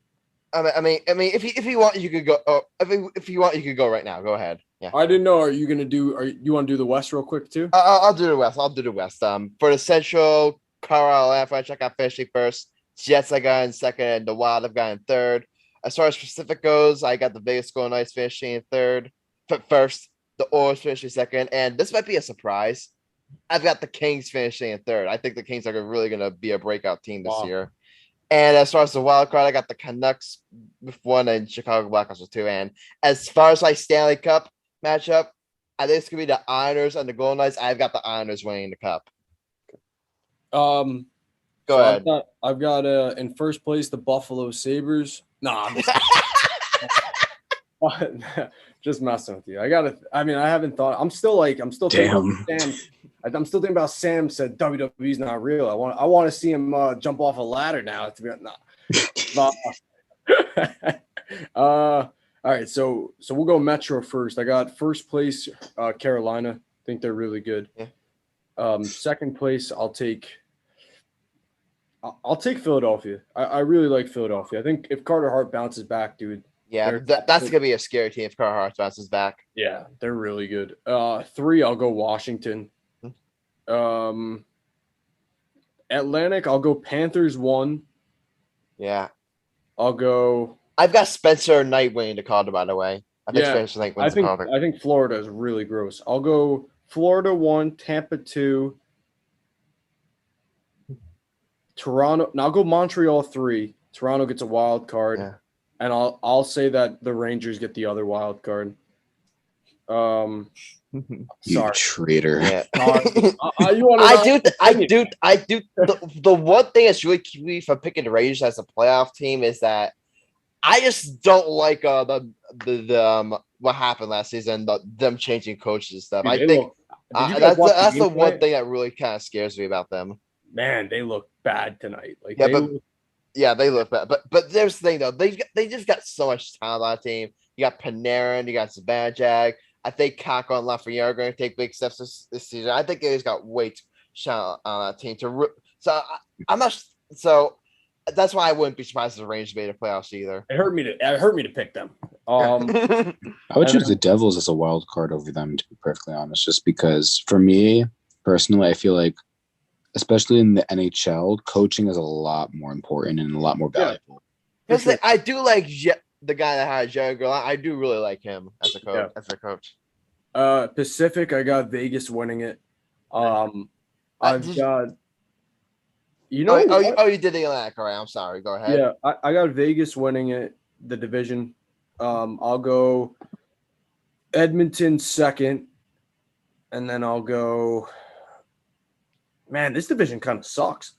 I mean, if you want, you could go. Oh, if you want, you could go right now. Go ahead. Yeah. I didn't know. You want to do the West real quick too? I'll do the West. For the Central, Colorado Avalanche, I got finishing first. Jets, I got in second, and the Wild, I've got in third. As far as Pacific goes, I got the Vegas Golden Knights finishing in first, the Oilers finishing second, and this might be a surprise. I've got the Kings finishing in third. I think the Kings are really going to be a breakout team this year. And as far as the wild card, I got the Canucks with one and Chicago Blackhawks with two. And as far as my Stanley Cup matchup, I think it's going to be the Islanders and the Golden Knights. I've got the Islanders winning the cup. Go ahead. I've got in first place the Buffalo Sabres. Nah, just messing with you. I haven't thought. I'm still thinking about Sam. I'm still thinking about Sam said WWE's not real. I want to see him jump off a ladder now. To be all right, so we'll go Metro first. I got first place Carolina. I think they're really good. Yeah. Second place, I'll take Philadelphia. I really like Philadelphia. I think if Carter Hart bounces back, dude. Yeah, that's gonna be a scary team if Carter Hart bounces back. Yeah, they're really good. 3, I'll go Washington. Atlantic, I'll go Panthers 1. Yeah, I've got Spencer Knight winning the Calder, by the way. I think Florida is really gross. I'll go Florida 1, Tampa 2. Toronto. Now I'll go Montreal 3. Toronto gets a wild card, and I'll say that the Rangers get the other wild card. You traitor! Yeah. I do. The one thing that's really keeping me from picking the Rangers as a playoff team is that I just don't like the what happened last season, them changing coaches and stuff. I think that's the one thing that really kind of scares me about them. Man, they look bad tonight. They look bad. But there's the thing though, they just got so much talent on that team. You got Panarin, you got Zibanejad. I think Kakko and Lafreniere are going to take big steps this season. I think they just got way too talent on that team I'm not. So that's why I wouldn't be surprised if the Rangers made a playoffs either. It hurt me to pick them. I would choose the Devils as a wild card over them, to be perfectly honest, just because for me personally, I feel like, especially in the NHL, coaching is a lot more important and a lot more valuable. Because sure. I do like the guy that hired Jerry Gerlach. I do really like him as a coach. Yeah. As a coach. Pacific, I got Vegas winning it. I've got. You know, you did the Atlantic. All right, I'm sorry. Go ahead. Yeah, I got Vegas winning it, the division. I'll go Edmonton second, and then I'll go. Man, this division kind of sucks.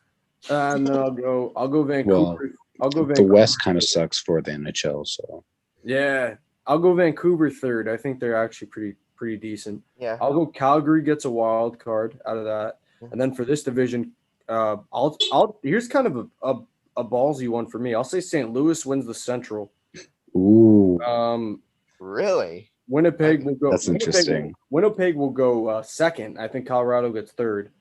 And then I'll go Vancouver. Well, I'll go Vancouver. The West kind of sucks for the NHL, so. Yeah, I'll go Vancouver third. I think they're actually pretty decent. Yeah. I'll go Calgary gets a wild card out of that, and then for this division. Here's kind of a ballsy one for me. I'll say St. Louis wins the Central. Ooh. Really? Winnipeg will go. That's interesting. Winnipeg will go second. I think Colorado gets third.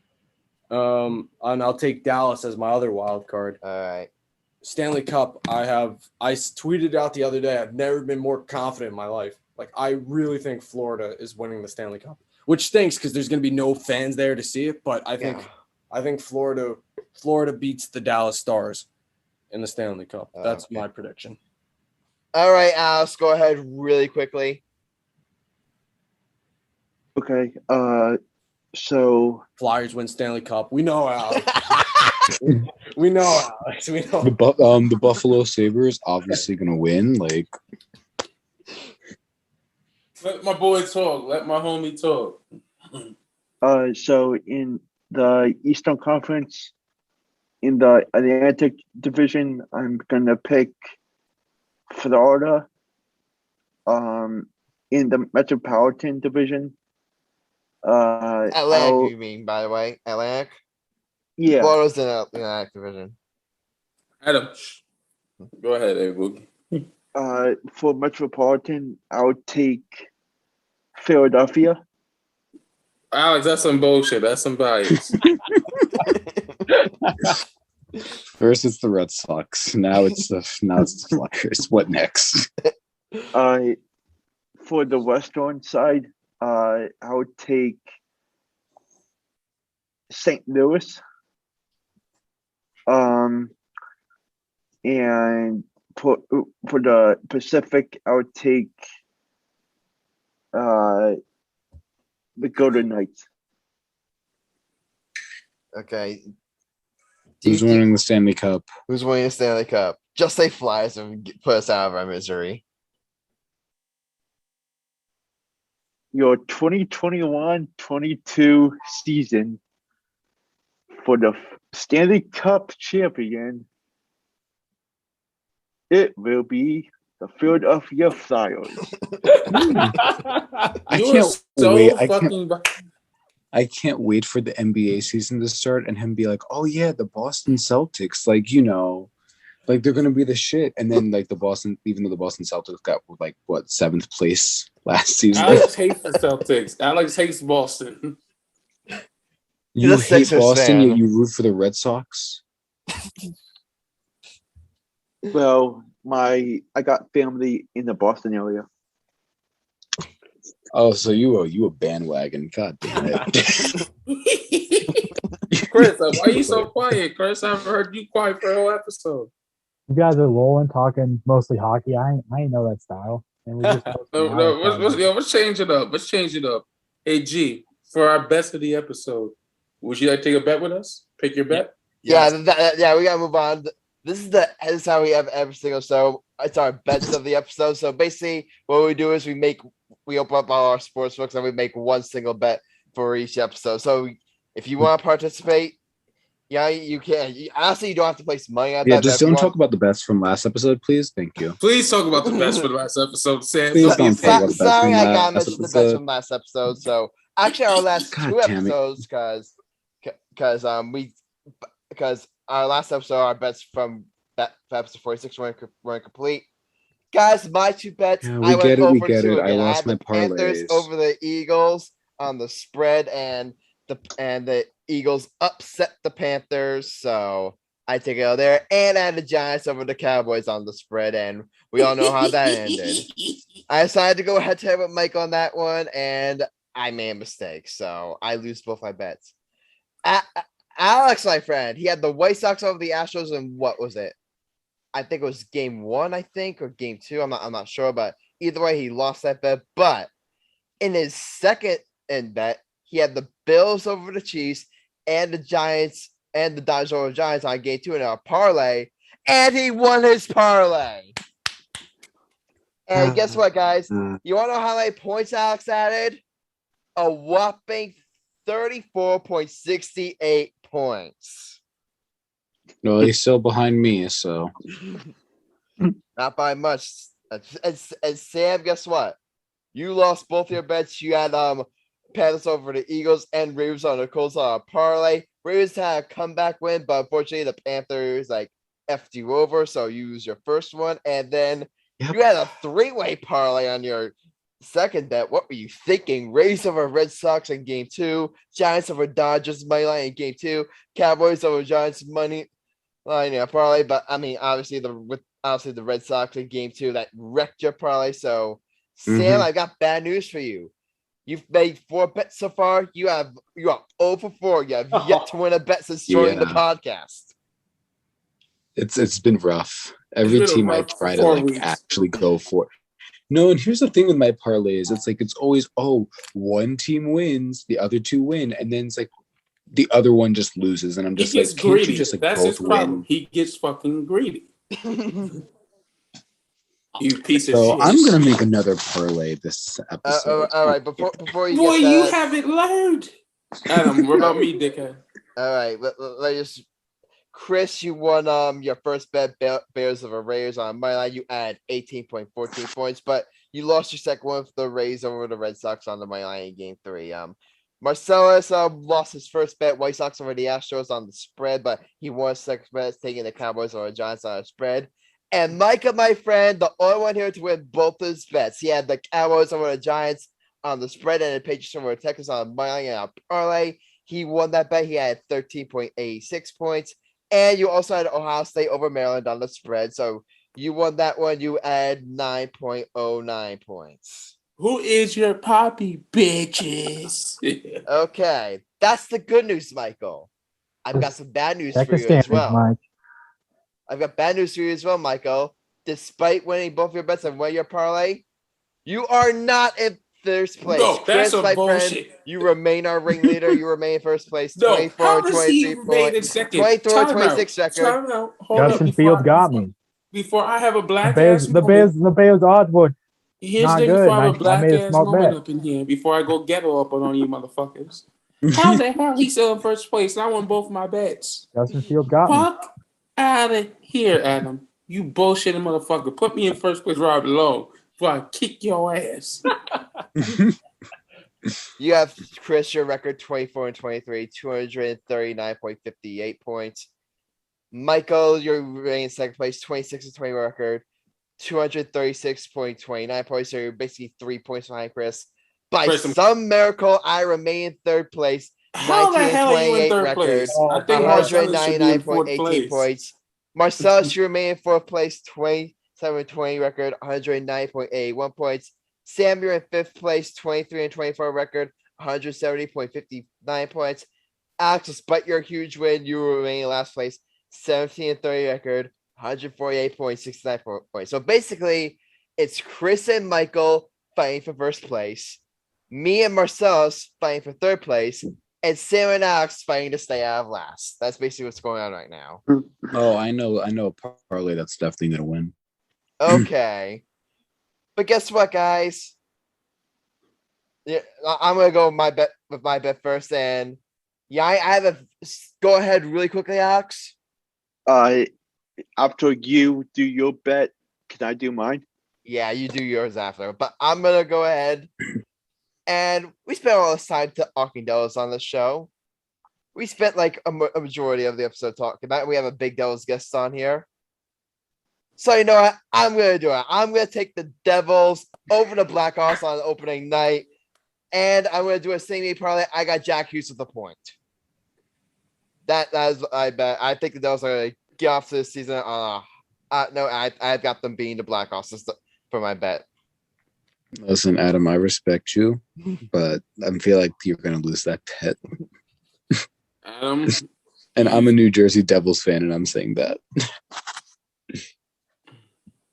And I'll take Dallas as my other wild card. All right. Stanley Cup. I tweeted out the other day. I've never been more confident in my life. Like I really think Florida is winning the Stanley Cup, which stinks because there's going to be no fans there to see it. But I think. Yeah. I think Florida beats the Dallas Stars in the Stanley Cup. That's my prediction. All right, Alex, go ahead really quickly. Okay. So Flyers win Stanley Cup. We know, Alex. we know, Alex. We know. The Buffalo Sabres obviously going to win. Like, let my boy talk. Let my homie talk. So in the Eastern Conference, in the Atlantic Division, I'm gonna pick Florida. In the Metropolitan Division, Atlantic, you mean, by the way, Atlantic? Yeah, Florida's in the Atlantic Division. Adam, go ahead, Boogie. For Metropolitan, I'll take Philadelphia. Alex, that's some bullshit. That's some bias. First, it's the Red Sox. Now it's the Flyers. What next? For the Western side, I would take St. Louis. And for the Pacific, I would take the Golden Knights. Okay. Who's winning the Stanley Cup? Who's winning the Stanley Cup? Just say Flyers and put us out of our misery. Your 2021-22 season for the Stanley Cup champion, it will be the Philadelphia Flyers. I can't wait for the NBA season to start and him be like, oh yeah, the Boston Celtics, like they're gonna be the shit. And then even though the Boston Celtics got like what 7th place last season. Alex hates the Celtics. Alex hates Boston. You hate Boston, yet you root for the Red Sox. Well, I got family in the Boston area. Oh, so you a bandwagon? God damn it, Chris! Why are you so quiet, Chris? I haven't heard you quiet for a whole episode. You guys are rolling, talking mostly hockey. I ain't know that style. And we just let's change it up. Let's change it up. Hey G, for our best of the episode, would you like to take a bet with us? Pick your bet. Yeah, we gotta move on. This is how we have every single show. It's our bets of the episode. So basically, what we do is we open up all our sports books and we make one single bet for each episode. So if you want to participate, yeah, you can. Honestly, you don't have to place money on that. Yeah, just don't talk about the bets from last episode, please. Thank you. Please talk about the bets from last episode, Sam. Please don't talk about the bets Sorry, from I got last mentioned the bets episode. from last episode. So actually, our last God two damn it. episodes, because our last episode, our bets from that episode 46 weren't complete. Guys, my two bets. Yeah, I went over get two it. I again. lost had my the Panthers parlays. over the Eagles on the spread, and the Eagles upset the Panthers. So I take it out there, and I had the Giants over the Cowboys on the spread, and we all know how that ended. I decided to go head-to-head with Mike on that one, and I made a mistake, so I lose both my bets. Alex, my friend, he had the White Sox over the Astros, and what was it? I think it was game 1, or game 2. I'm not sure, but either way, he lost that bet. But in his second bet, he had the Bills over the Chiefs and the Giants and the Dodgers over the Giants on game 2 in a parlay, and he won his parlay. And guess what, guys? You want to know how many points Alex added? A whopping 34.68 points. No, he's still behind me, so Not by much. And Sam, guess what? You lost both your bets. You had Panthers over the Eagles and Ravens on the Colts on a parlay. Ravens had a comeback win, but unfortunately the Panthers effed you over, so you used your first one, and then you had a 3-way parlay on your second bet. What were you thinking? Rays over Red Sox in game 2, Giants over Dodgers money line in game 2, Cowboys over Giants money line parlay. But I mean, obviously the Red Sox in game 2 that wrecked your parlay. So Sam, I got bad news for you. You've made 4 bets so far. You are 0 for 4. You have yet to win a bet since joining the podcast. It's been rough. Every team I try to actually go for. No, and here's the thing with my parlays. It's always, one team wins, the other 2 win, and then it's like the other one just loses, and I'm just like, greedy. Can't you just That's both his problem. win? He gets fucking greedy. You piece of So shit. I'm gonna make another parlay this episode. All right, before you Boy, get that, you haven't learned. Adam, what about me, dickhead? All right, let's just. Chris, you won your first bet, Bears over Rays on money line. You add 18.14 points, but you lost your second one for the Rays over the Red Sox on the money line in game 3. Marcellus lost his first bet, White Sox over the Astros on the spread, but he won his second bet, taking the Cowboys over the Giants on the spread. And Micah, my friend, the only one here to win both his bets. He had the Cowboys over the Giants on the spread and the Patriots over the Texans on the money line and a parlay. He won that bet. He had 13.86 points. And you also had Ohio State over Maryland on the spread. So you won that one. You add 9.09 points. Who is your poppy, bitches? Okay. That's the good news, Michael. I've got some bad news Check for the you as standings, well. Mike. I've got bad news for you as well, Michael. Despite winning both your bets and winning your parlay, you are not in first place. No, that's Chris, my bullshit. friend, you remain our ringleader. You remain in first place. No, 24, 23 points. 24, 26 record. Justin Fields got me. Before I have a black The Bears odds were Here's not the good. before I have a I black made a ass smart moment bet. up in here. Before I go ghetto up on you motherfuckers. How the hell he still in first place? And I won both my bets. Justin Fields got me. Fuck out of here, Adam. You bullshitting motherfucker. Put me in first place where I belong before I kick your ass. You have, Chris, your record 24 and 23, 239.58 points. Michael, you're in second place, 26 and 20 record, 236.29 points. So you're basically 3 points behind Chris. By some miracle, I remain in third place. How the hell are you in third record, place? I think Marcellus should be in fourth 199.18 place. points. Marcellus, you remain in fourth place, 27-20 record, 109.81 points. Sam, you're in fifth place, 23 and 24 record, 170.59 points. Alex, despite your huge win, you remain in last place, 17 and 30 record, 148.69 points. So basically, it's Chris and Michael fighting for first place, me and Marcellus fighting for third place, and Sam and Alex fighting to stay out of last. That's basically what's going on right now. Oh, I know a parlay that's definitely gonna win. Okay. But guess what, guys? Yeah, I'm gonna go with my bet first, and I have a go ahead really quickly, Alex. After you do your bet, can I do mine? Yeah, you do yours after, but I'm gonna go ahead. And we spent all this time talking Devils on the show. We spent like a majority of the episode talking about it. We have a big Devils guest on here. So you know what? I'm going to do it. I'm going to take the Devils over the Blackhawks on opening night. And I'm going to do a same parlay. I got Jack Hughes with the point. That is, I bet. I think those are get off to this season. No, I've got them being the Blackhawks for my bet. Listen, Adam, I respect you, but I feel like you're going to lose that bet. Adam, And I'm a New Jersey Devils fan, and I'm saying that.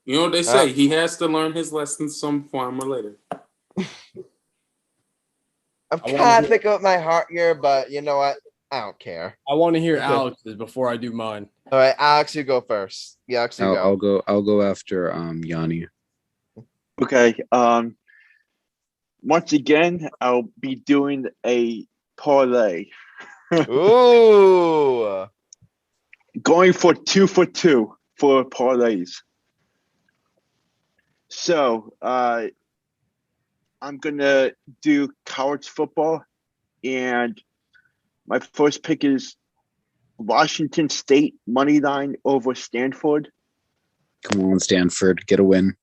you know what they say? He has to learn his lessons some form or later. I'm kind of thinking with my heart here, but you know what? I don't care. I want to hear Alex's before I do mine. All right, Alex, you go first. Yeah, Alex, you go. I'll go after Gianni. Okay. Once again, I'll be doing a parlay. Ooh. Going for 2 for 2 for parlays. So, I'm gonna do college football, and my first pick is Washington State money line over Stanford. Come on, Stanford, get a win.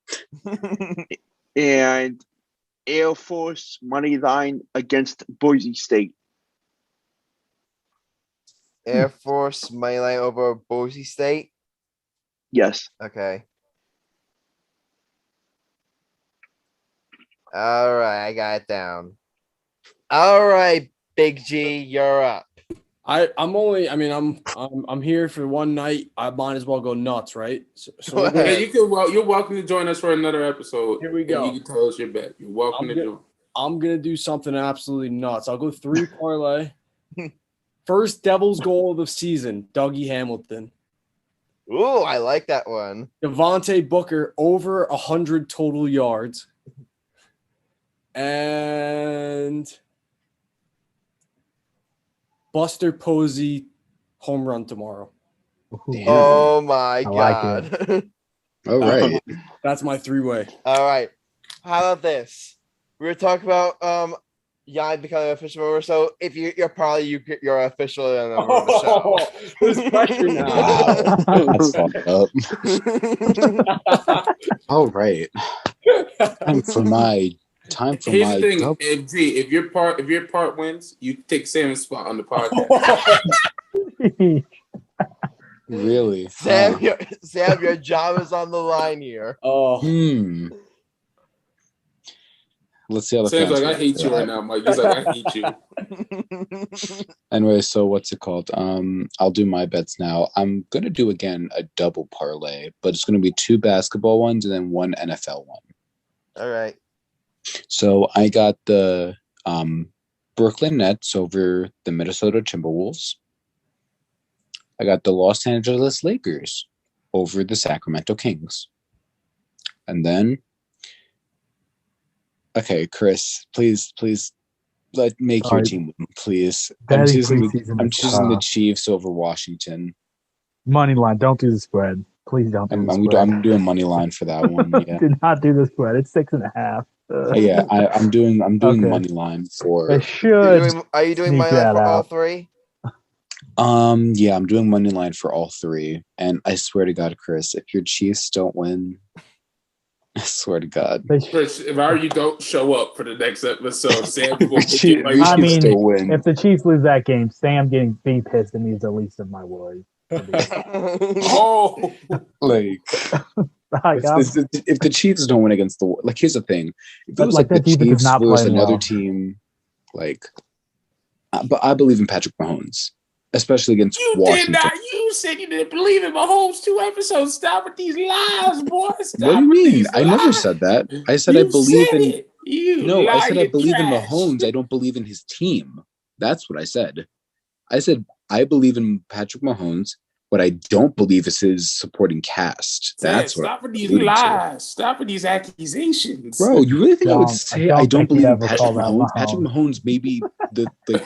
And Air Force money line against Boise State. Air Force money line over Boise State. Yes. Okay. All right, I got it down. All right, Big G, you're up. I'm here for one night. I might as well go nuts, right? Go ahead. You're welcome to join us for another episode. Here we go. And you can tell us your bet. You're welcome to join. I'm gonna do something absolutely nuts. I'll go 3 parlay. First Devils goal of the season, Dougie Hamilton. Ooh, I like that one. Devontae Booker over 100 total yards. And Buster Posey home run tomorrow. Damn. Oh my like God. All right. That's my 3-way. All right. How about this? We were talking about Yanni becoming an official member. So if you're probably you're official in the show. There's pressure now. That's fucked up. All right. Time for Here's my the thing, if your part wins, you take Sam's spot on the podcast. Really? Sam, your job is on the line here. Oh. Let's see how the Sam's fans like, I hate you right now, Mike. He's like, I hate you. Anyway, so what's it called? I'll do my bets now. I'm gonna do again a double parlay, but it's gonna be 2 basketball ones and then 1 NFL one. All right. So I got the Brooklyn Nets over the Minnesota Timberwolves. I got the Los Angeles Lakers over the Sacramento Kings. And then, okay, Chris, please make your team win, please. I'm choosing the Chiefs over Washington. Money line. Don't do the spread. Please don't do the spread. I'm doing money line for that one. Yeah. Do not do the spread. It's 6.5. Yeah, I'm doing money line for. It should. Are you doing money line for all 3? Yeah, I'm doing money line for all 3, and I swear to God, Chris, if your Chiefs don't win, I swear to God, Chris, if I were you, don't show up for the next episode. Sam will still win. If the Chiefs lose that game, Sam getting be pissed at me is the least of my worries. Oh, like. If the Chiefs don't win against the here's the thing, if it was like the Chiefs versus another team, but I believe in Patrick Mahomes, especially against Washington. You said you didn't believe in Mahomes 2 episodes. Stop with these lies, boy. What do you mean? I never said that. I said I believe in. I said I believe in Mahomes. I don't believe in his team. That's what I said. I said I believe in Patrick Mahomes. What I don't believe is his supporting cast. That's what. Stop with these lies. Stop with these accusations, bro. You really think I would say I don't believe in Patrick Mahomes? Patrick Mahomes may be one of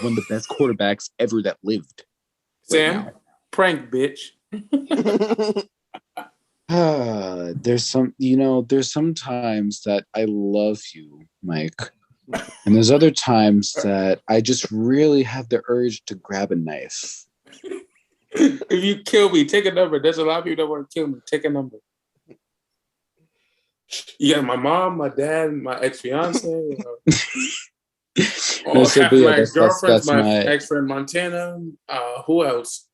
the best quarterbacks ever that lived. Sam, prank bitch. There's some times that I love you, Mike, and there's other times that I just really have the urge to grab a knife. If you kill me, take a number. There's a lot of people that want to kill me. Take a number. You got my mom, my dad, my ex-fiance. Oh, so, half but yeah, my girlfriend's that's my my. ex-friend Montana. Who else?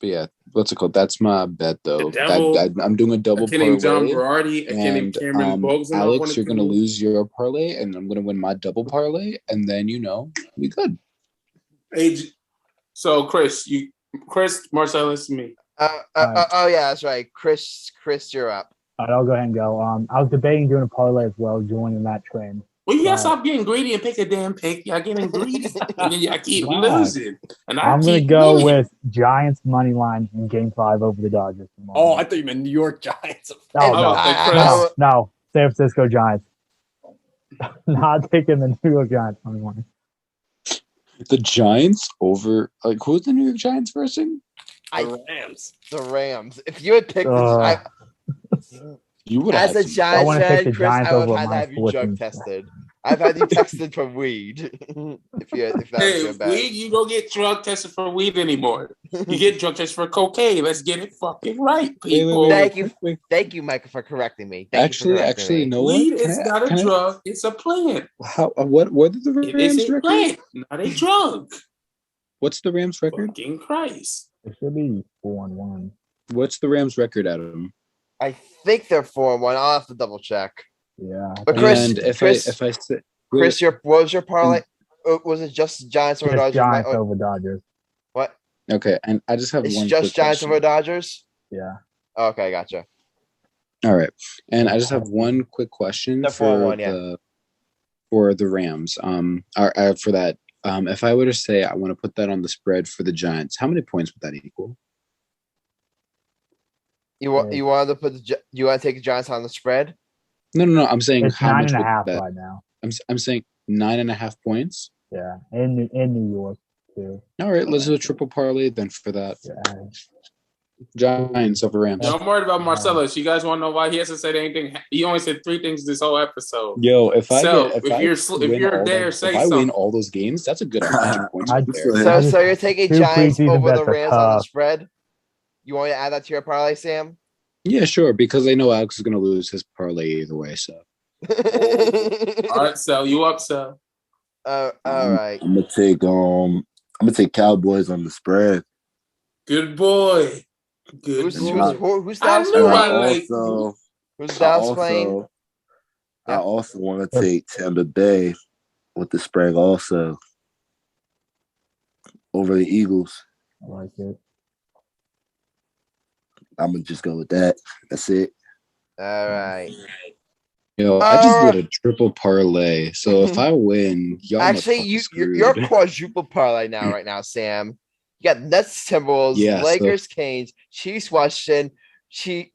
But yeah, what's it called? That's my bet though. Devil. I'm doing a double A kid named John parlay, Berardi. A kid named and Cameron Bogzanoff. Alex, you're gonna lose your parlay, and I'm gonna win my double parlay, and then we good. Age. So Chris, Marcellus, me. Oh yeah, that's right. Chris, you're up. All right, I'll go ahead and go. I was debating doing a parlay as well, joining that trend. Well, you gotta But- stop getting greedy and pick a damn pick. Y'all getting greedy, and then y'all keep Wow. losing. And I'm gonna go with Giants money line in Game 5 over the Dodgers tomorrow. Oh, I thought you meant New York Giants. Oh, Chris. no, San Francisco Giants. Not taking the New York Giants money line. The Giants over who's the New York Giants versing? The Rams. The Rams. If you had picked You would as have a Giants wanna pick fan, the Chris, Giants I would over have my had you drug fortunes. tested. I've had you tested for weed. if that was your bet. Weed, you don't get drug tested for weed anymore. You get drug tested for cocaine. Let's get it fucking right, people. Thank you, Michael, for correcting me. Actually, you know what? Weed is not a drug. It's a plant. What are the It is Rams a record? plant, not a drug. What's the Rams record? Fucking Christ. It should be 4-1. What's the Rams record, Adam? I think they're 4-1. I'll have to double check. Yeah. But Chris, and if I say Chris, what was your parlay? Was it just Giants over Dodgers? Giants over Dodgers. What? okay, and I just have It's one. just quick Giants question. over Dodgers. Yeah. Okay, gotcha. All right, and I just have one quick question The for 4-1, the Rams. For that, if I were to say I want to put that on the spread for the Giants, how many points would that equal? You want to take the Giants on the spread? No. I'm saying It's how much 9.5 would that? right now. I'm saying 9.5 points. Yeah. In New York too. All right, let's do a triple parlay then for that. Yeah. Giants over Rams. No, I'm worried about Marcellus. You guys want to know why he hasn't said anything? He only said 3 things this whole episode. Yo, if I win all those games, that's a good 100 points right there. So you're taking Two Giants preseason over the bets are Rams on the tough. spread? You want to add that to your parlay, Sam? Yeah, sure, because I know Alex is going to lose his parlay either way. So, All right, Sal, you up, Sal? All right. I'm gonna take Cowboys on the spread. Good boy. Who's I Dallas knew I playing? like. Who's Dallas playing? I also want to take Tampa Bay with the spread also over the Eagles. I like it. I'm gonna just go with that. That's it. All right. I just did a triple parlay. So if I win, y'all actually you're quadruple parlay right now, Sam. You got Nets, Timberwolves, Lakers, Canes, Chiefs, Washington,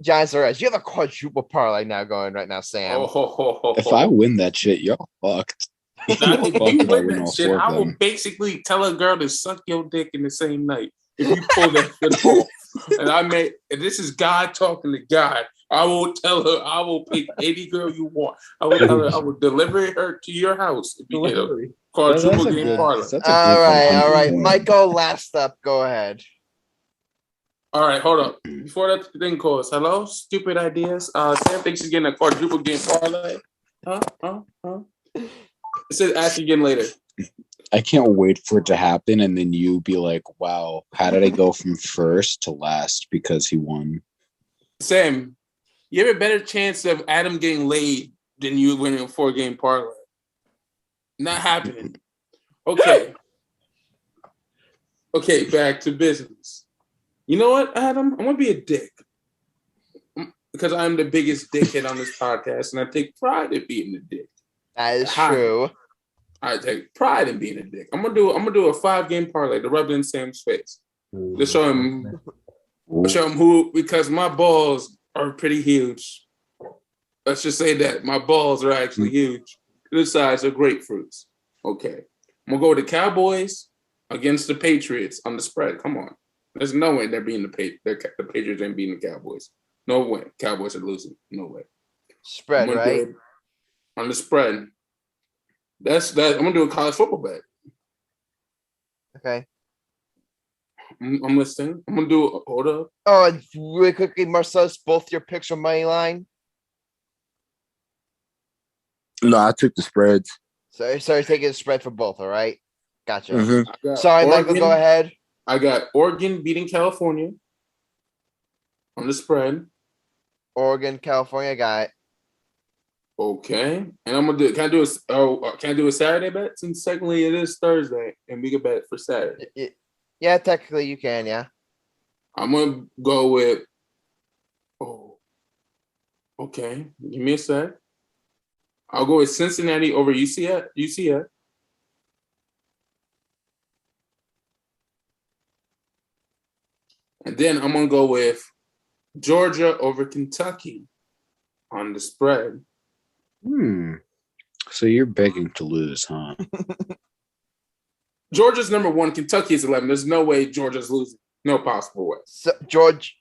Giants, Reds. You have a quadruple parlay now going right now, Sam. If I win that shit, y'all fucked. If you win that shit, I will basically tell a girl to suck your dick in the same night if you pull that shit off. And this is God talking to God. I will tell her I will pick any girl you want. I will tell her I will deliver her to your house if you get a quadruple game parlay. All right. Michael, last up. Go ahead. All right, hold up. Before that thing calls, hello, stupid ideas. Sam thinks he's getting a quadruple game parlay. Huh? It says ask again later. I can't wait for it to happen, and then you be like, "Wow, how did I go from first to last because he won?" Sam, you have a better chance of Adam getting laid than you winning a 4-game parlay. Not happening. Okay. Okay, back to business. You know what, Adam? I'm gonna be a dick because I'm the biggest dickhead on this podcast, and I take pride in being a dick. That is true. I take pride in being a dick. I'm gonna do a 5-game parlay to rub it in Sam's face. To show him who, because my balls are pretty huge. Let's just say that my balls are actually huge, the size of grapefruits. Okay, I'm gonna go with the Cowboys against the Patriots on the spread. Come on, there's no way they're beating the Patriots ain't beating the Cowboys. No way, Cowboys are losing. No way. Spread right on the spread. That's that. I'm gonna do a college football bet. Okay. I'm listening. I'm gonna do. Hold up. Oh, and really quickly, Marcellus, both your picks are money line. No, I took the spreads. So you're taking a spread for both, all right? Gotcha. Mhm. Sorry, Michael, go ahead. I got Oregon beating California on the spread. Oregon, California, got it. Okay, and I'm gonna do. Can I do a Saturday bet? Since secondly it is Thursday, and we can bet for Saturday. Yeah, technically you can. Yeah. I'm gonna go with. Oh, okay. Give me a sec. I'll go with Cincinnati over UCF. And then I'm gonna go with Georgia over Kentucky on the spread. So you're begging to lose, huh? Georgia's number 1. Kentucky is 11. There's no way Georgia's losing. No possible way. So George,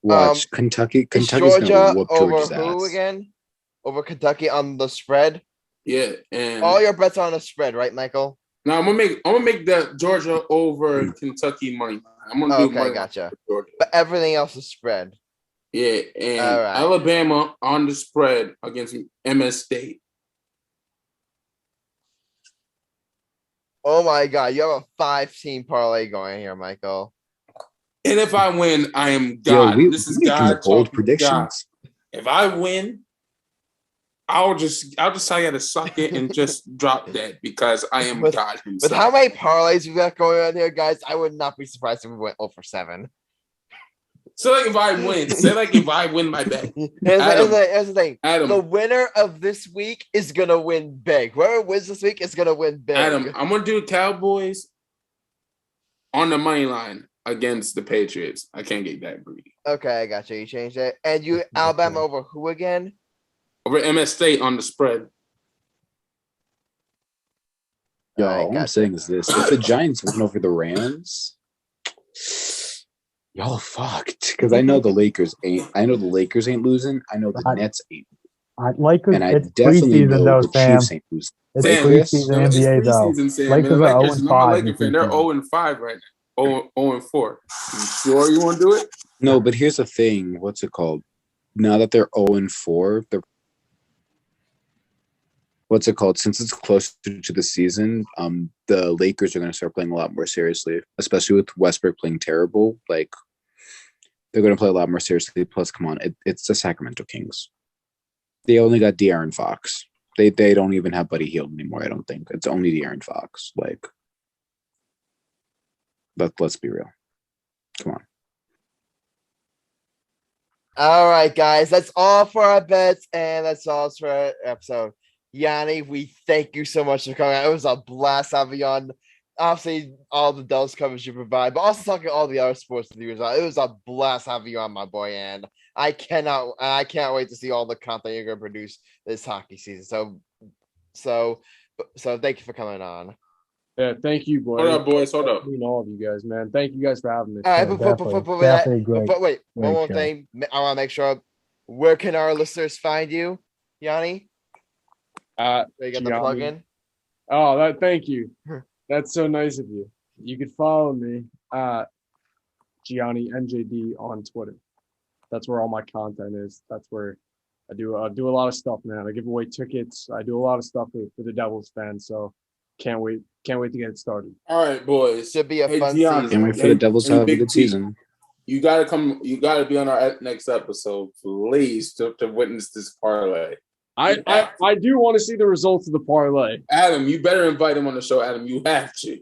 Watch Kentucky. is Kentucky's Georgia gonna whoop over Georgia's who ass. again? Over Kentucky on the spread. Yeah, and All your bets are on the spread, right, Michael? now I'm gonna make that Georgia over Kentucky money. I'm gonna do money gotcha. for Georgia. But everything else is spread. Yeah, and All right. Alabama on the spread against MS State. Oh my God, you have a 5-team parlay going here, Michael. And if I win, I am God. This is God bold talking predictions. God. If I win, I'll just tell you to suck it and just drop that because I am God himself. With how many parlays we got going on here, guys, I would not be surprised if we went 0 for 7. So like if I win my bet. Here's the thing. Adam, the winner of this week is gonna win big. Whoever wins this week is gonna win big. Adam, I'm gonna do Cowboys on the money line against the Patriots. I can't get that greedy. Okay, I got you. You changed it. And you Alabama over who again? Over MS State on the spread. Yo, all I'm saying is this: if the Giants win over the Rams, y'all fucked. Because I know the Lakers ain't losing. I know the Nets ain't. Lakers, And I it's definitely preseason know though, the Sam. Chiefs ain't losing. It's Sam, preseason NBA though. Preseason, Sam, Lakers man. are Lakers, 0-5. I'm a Laker fan. They're 0-5 right now. 0-4. You sure you want to do it? No, but here's the thing. What's it called? Now that they're 0-4, what's it called? Since it's closer to the season, the Lakers are going to start playing a lot more seriously, especially with Westbrook playing terrible. Like, they're going to play a lot more seriously. Plus, come on, it's the Sacramento Kings. They only got De'Aaron Fox. They don't even have Buddy Hield anymore, I don't think. It's only De'Aaron Fox. Like, let's be real. Come on. All right, guys. That's all for our bets, and that's all for our episode. Gianni, we thank you so much for coming out. It was a blast having you on. Obviously, all the Dulles coverage you provide, but also talking all the other sports with you. It was a blast having you on, my boy, and I can't wait to see all the content you're going to produce this hockey season. So thank you for coming on. Yeah, thank you, boy. Hold up, boys. Hold up. All of you guys, man. Thank you guys for having me. All right, Definitely wait, one more show. thing. I want to make sure. Where can our listeners find you, Gianni? You got the plug in. Oh, thank you. That's so nice of you. You could follow me at Gianni NJD on Twitter. That's where all my content is. That's where I do a lot of stuff, man. I give away tickets. I do a lot of stuff for the Devils fans. So can't wait to get it started. All right, boys. Should be a fun Gianni, season. Can't wait for the Devils to have a good season. You gotta come. You gotta be on our next episode, please, to witness this parlay. I do want to see the results of the parlay. Adam, you better invite him on the show. Adam, you have to.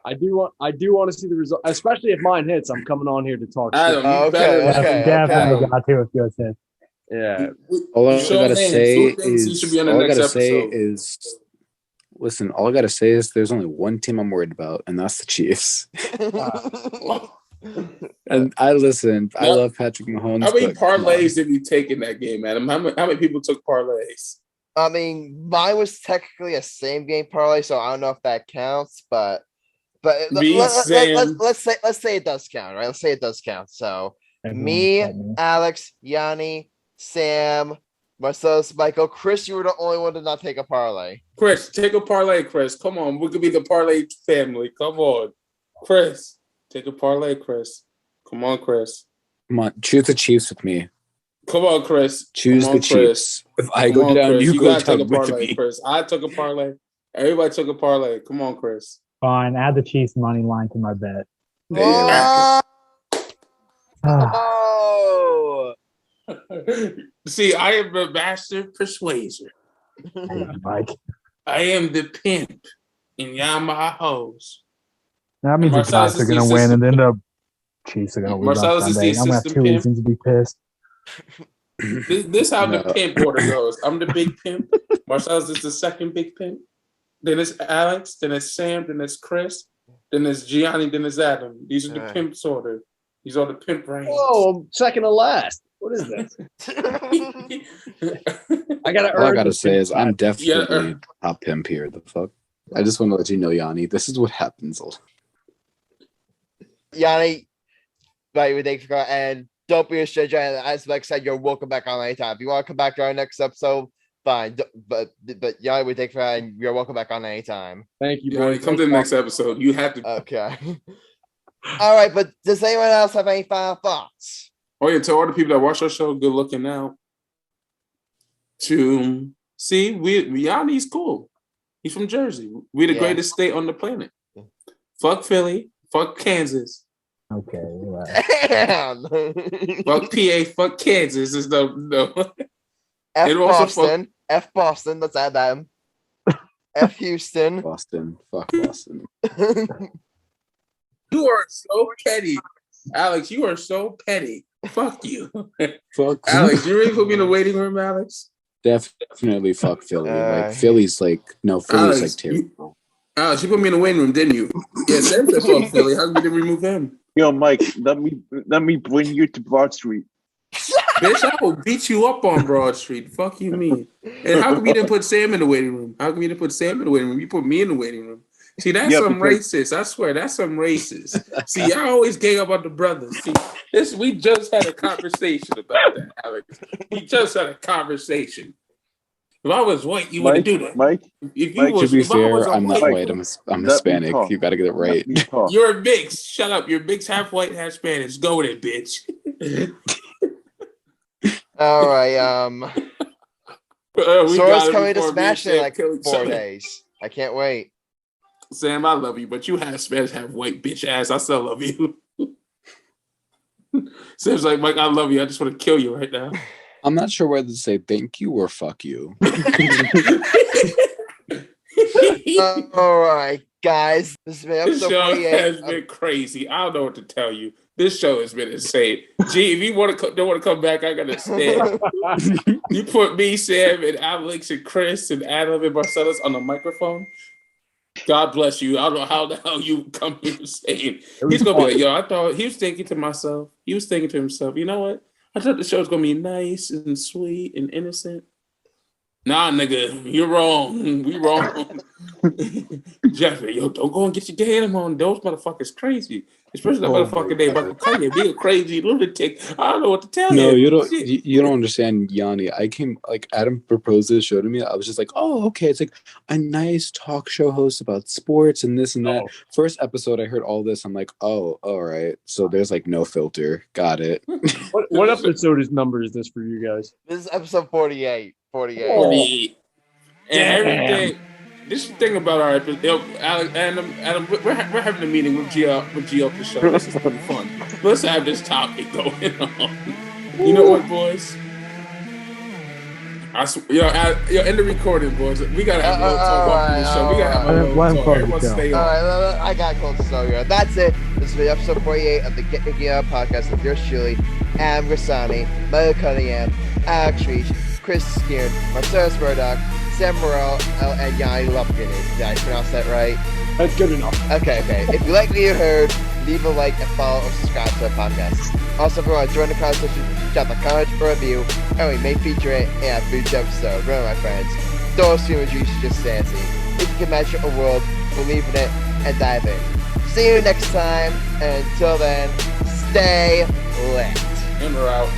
I do want to see the result, especially if mine hits. I'm coming on here to talk. Adam, you better. Definitely got to if yours hit. Yeah. All I gotta say is, listen. All I gotta say is, there's only one team I'm worried about, and that's the Chiefs. And I love Patrick Mahomes. How many parlays did you take in that game, Adam? How many people took parlays? I mean, mine was technically a same game parlay, so I don't know if that counts, but let's say it does count, right? Let's say it does count. So me, Alex, Gianni, Sam, Marcellus, Michael, Chris, you were the only one to not take a parlay. Chris, take a parlay, Chris. Come on, we could be the parlay family. Come on, Chris. Take a parlay, Chris. Come on, Chris. Come on, choose the Chiefs with me. Come on, Chris. Choose the Chiefs. If I go down, you go down with me. Chris. I took a parlay. Everybody took a parlay. Come on, Chris. Fine, add the Chiefs money line to my bet. Oh! Ah, See, I am the master persuaser. Mike. I am the pimp in Yamaha hoes. That means the Marcellus Giants are is the going to win, and then assistant- the Chiefs are going to lose Marcellus on is the Sunday. I'm going to have assistant 2 pimp. reasons to be pissed. This how No. the pimp order goes. I'm the big pimp. Marcellus is the second big pimp. Then it's Alex. Then it's Sam. Then it's Chris. Then it's Gianni. Then it's Adam. These are the Alright. pimps order. These are the pimp ranks. Whoa, I'm second to last. What is this? I gotta All I earn gotta this say is I'm pimp definitely top pimp here. The fuck. I just want to let you know, Yanni, this is what happens. Yanni, right, we thank you, and don't be a stranger. And as Mike said, you're welcome back on anytime. If you want to come back to our next episode, fine. But Yanni, we thank you, and you're welcome back on anytime. Thank you, Gianni, boys. come to the next episode. You have to. Okay. All right, but does anyone else have any final thoughts? Oh yeah, to all the people that watch our show, good looking now. To see, Yanni's cool. He's from Jersey. We're the Yeah. greatest state on the planet. Fuck Philly. Fuck Kansas. Okay. Well, Damn. Fuck PA. Fuck Kansas. Is no. F It also Boston. F Boston. Let's add them. F Houston. Boston. Fuck Boston. You are so petty, Alex. You are so petty. Fuck you, Fuck. Alex. You really put me in the waiting room, Alex. Definitely fuck Philly. Like Philly's like Philly's Alex, like terrible. Alex, you put me in the waiting room, didn't you? Yeah, Sam said fuck Philly. How come we didn't remove him? Yo, Mike, let me bring you to Broad Street. Bitch, I will beat you up on Broad Street. Fuck you, mean. And how come you didn't put Sam in the waiting room? How come you didn't put Sam in the waiting room? You put me in the waiting room. See, that's Yeah, some because- racist. I swear, that's some racist. See, y'all always gang up on the brothers. See, we just had a conversation about that, Alex. We just had a conversation. If I was white, you wouldn't do that. Mike, If you Mike, was, To be if I was fair, a I'm not white- white. I'm let me Hispanic. talk. You gotta get it right. let me talk. You're a mix. Shut up. You're mixed, half white, half Spanish. Go with it, bitch. All right. We Sora's got it coming to before me and Smash in Sam like kill each 4 other. days. I can't wait. Sam, I love you, but you have Spanish, have white bitch ass. I still love you. Sam's like, Mike, I love you. I just want to kill you right now. I'm not sure whether to say thank you or fuck you. All right, guys. This has been This episode show 48. has been crazy. I don't know what to tell you. This show has been insane. Gee, if you don't want to come back, I gotta stay. You put me, Sam, and Alex, and Chris, and Adam, and Marcellus on the microphone. God bless you. I don't know how the hell you come here saying. He's gonna be like, yo, I thought he was thinking to myself. He was thinking to himself, you know what? I thought the show was gonna be nice and sweet and innocent. Nah, nigga, you're wrong. We wrong. Jeffrey, yo, don't go and get your game on. Those motherfuckers crazy. Especially that motherfucker named Michael Kanye, being a crazy lunatic. I don't know what to tell you. No, you don't. Shit. You don't understand, Yanni. I came like Adam proposed this show to me. I was just like, oh, okay. It's like a nice talk show host about sports and this and that. Oh. First episode, I heard all this. I'm like, oh, all right. So there's like no filter. Got it. What episode number is this for you guys? This is episode 48. 48. Oh. And everything. This is the thing about our episode. Yo, Adam, we're having a meeting with Gio for the show. This is gonna be fun. Let's have this topic going on. You know what, boys? Yo, end the recording, boys. We gotta have a little talk about the show. We gotta have a little Let him talk. close the Everyone show. stay All on. right, I got close to so here. That's it. This has been episode 48 of the Get Mickey Out podcast with yours truly, Adam Grassani, Michael Cunningham, Alex Reich, Chris Kern, Marcellus Murdock, Sam Morell, and Gianni Lobikis. Did I pronounce that right? That's good enough. Okay. If you like what you heard, leave a like and follow or subscribe to our podcast. Also, if you want to join the conversation, drop a comment or review, and we may feature it in a future episode. Remember, my friends, don't assume a juice is just fancy. If you can imagine a world, believe in it and dive in. See you next time, and until then, stay lit. And we're out.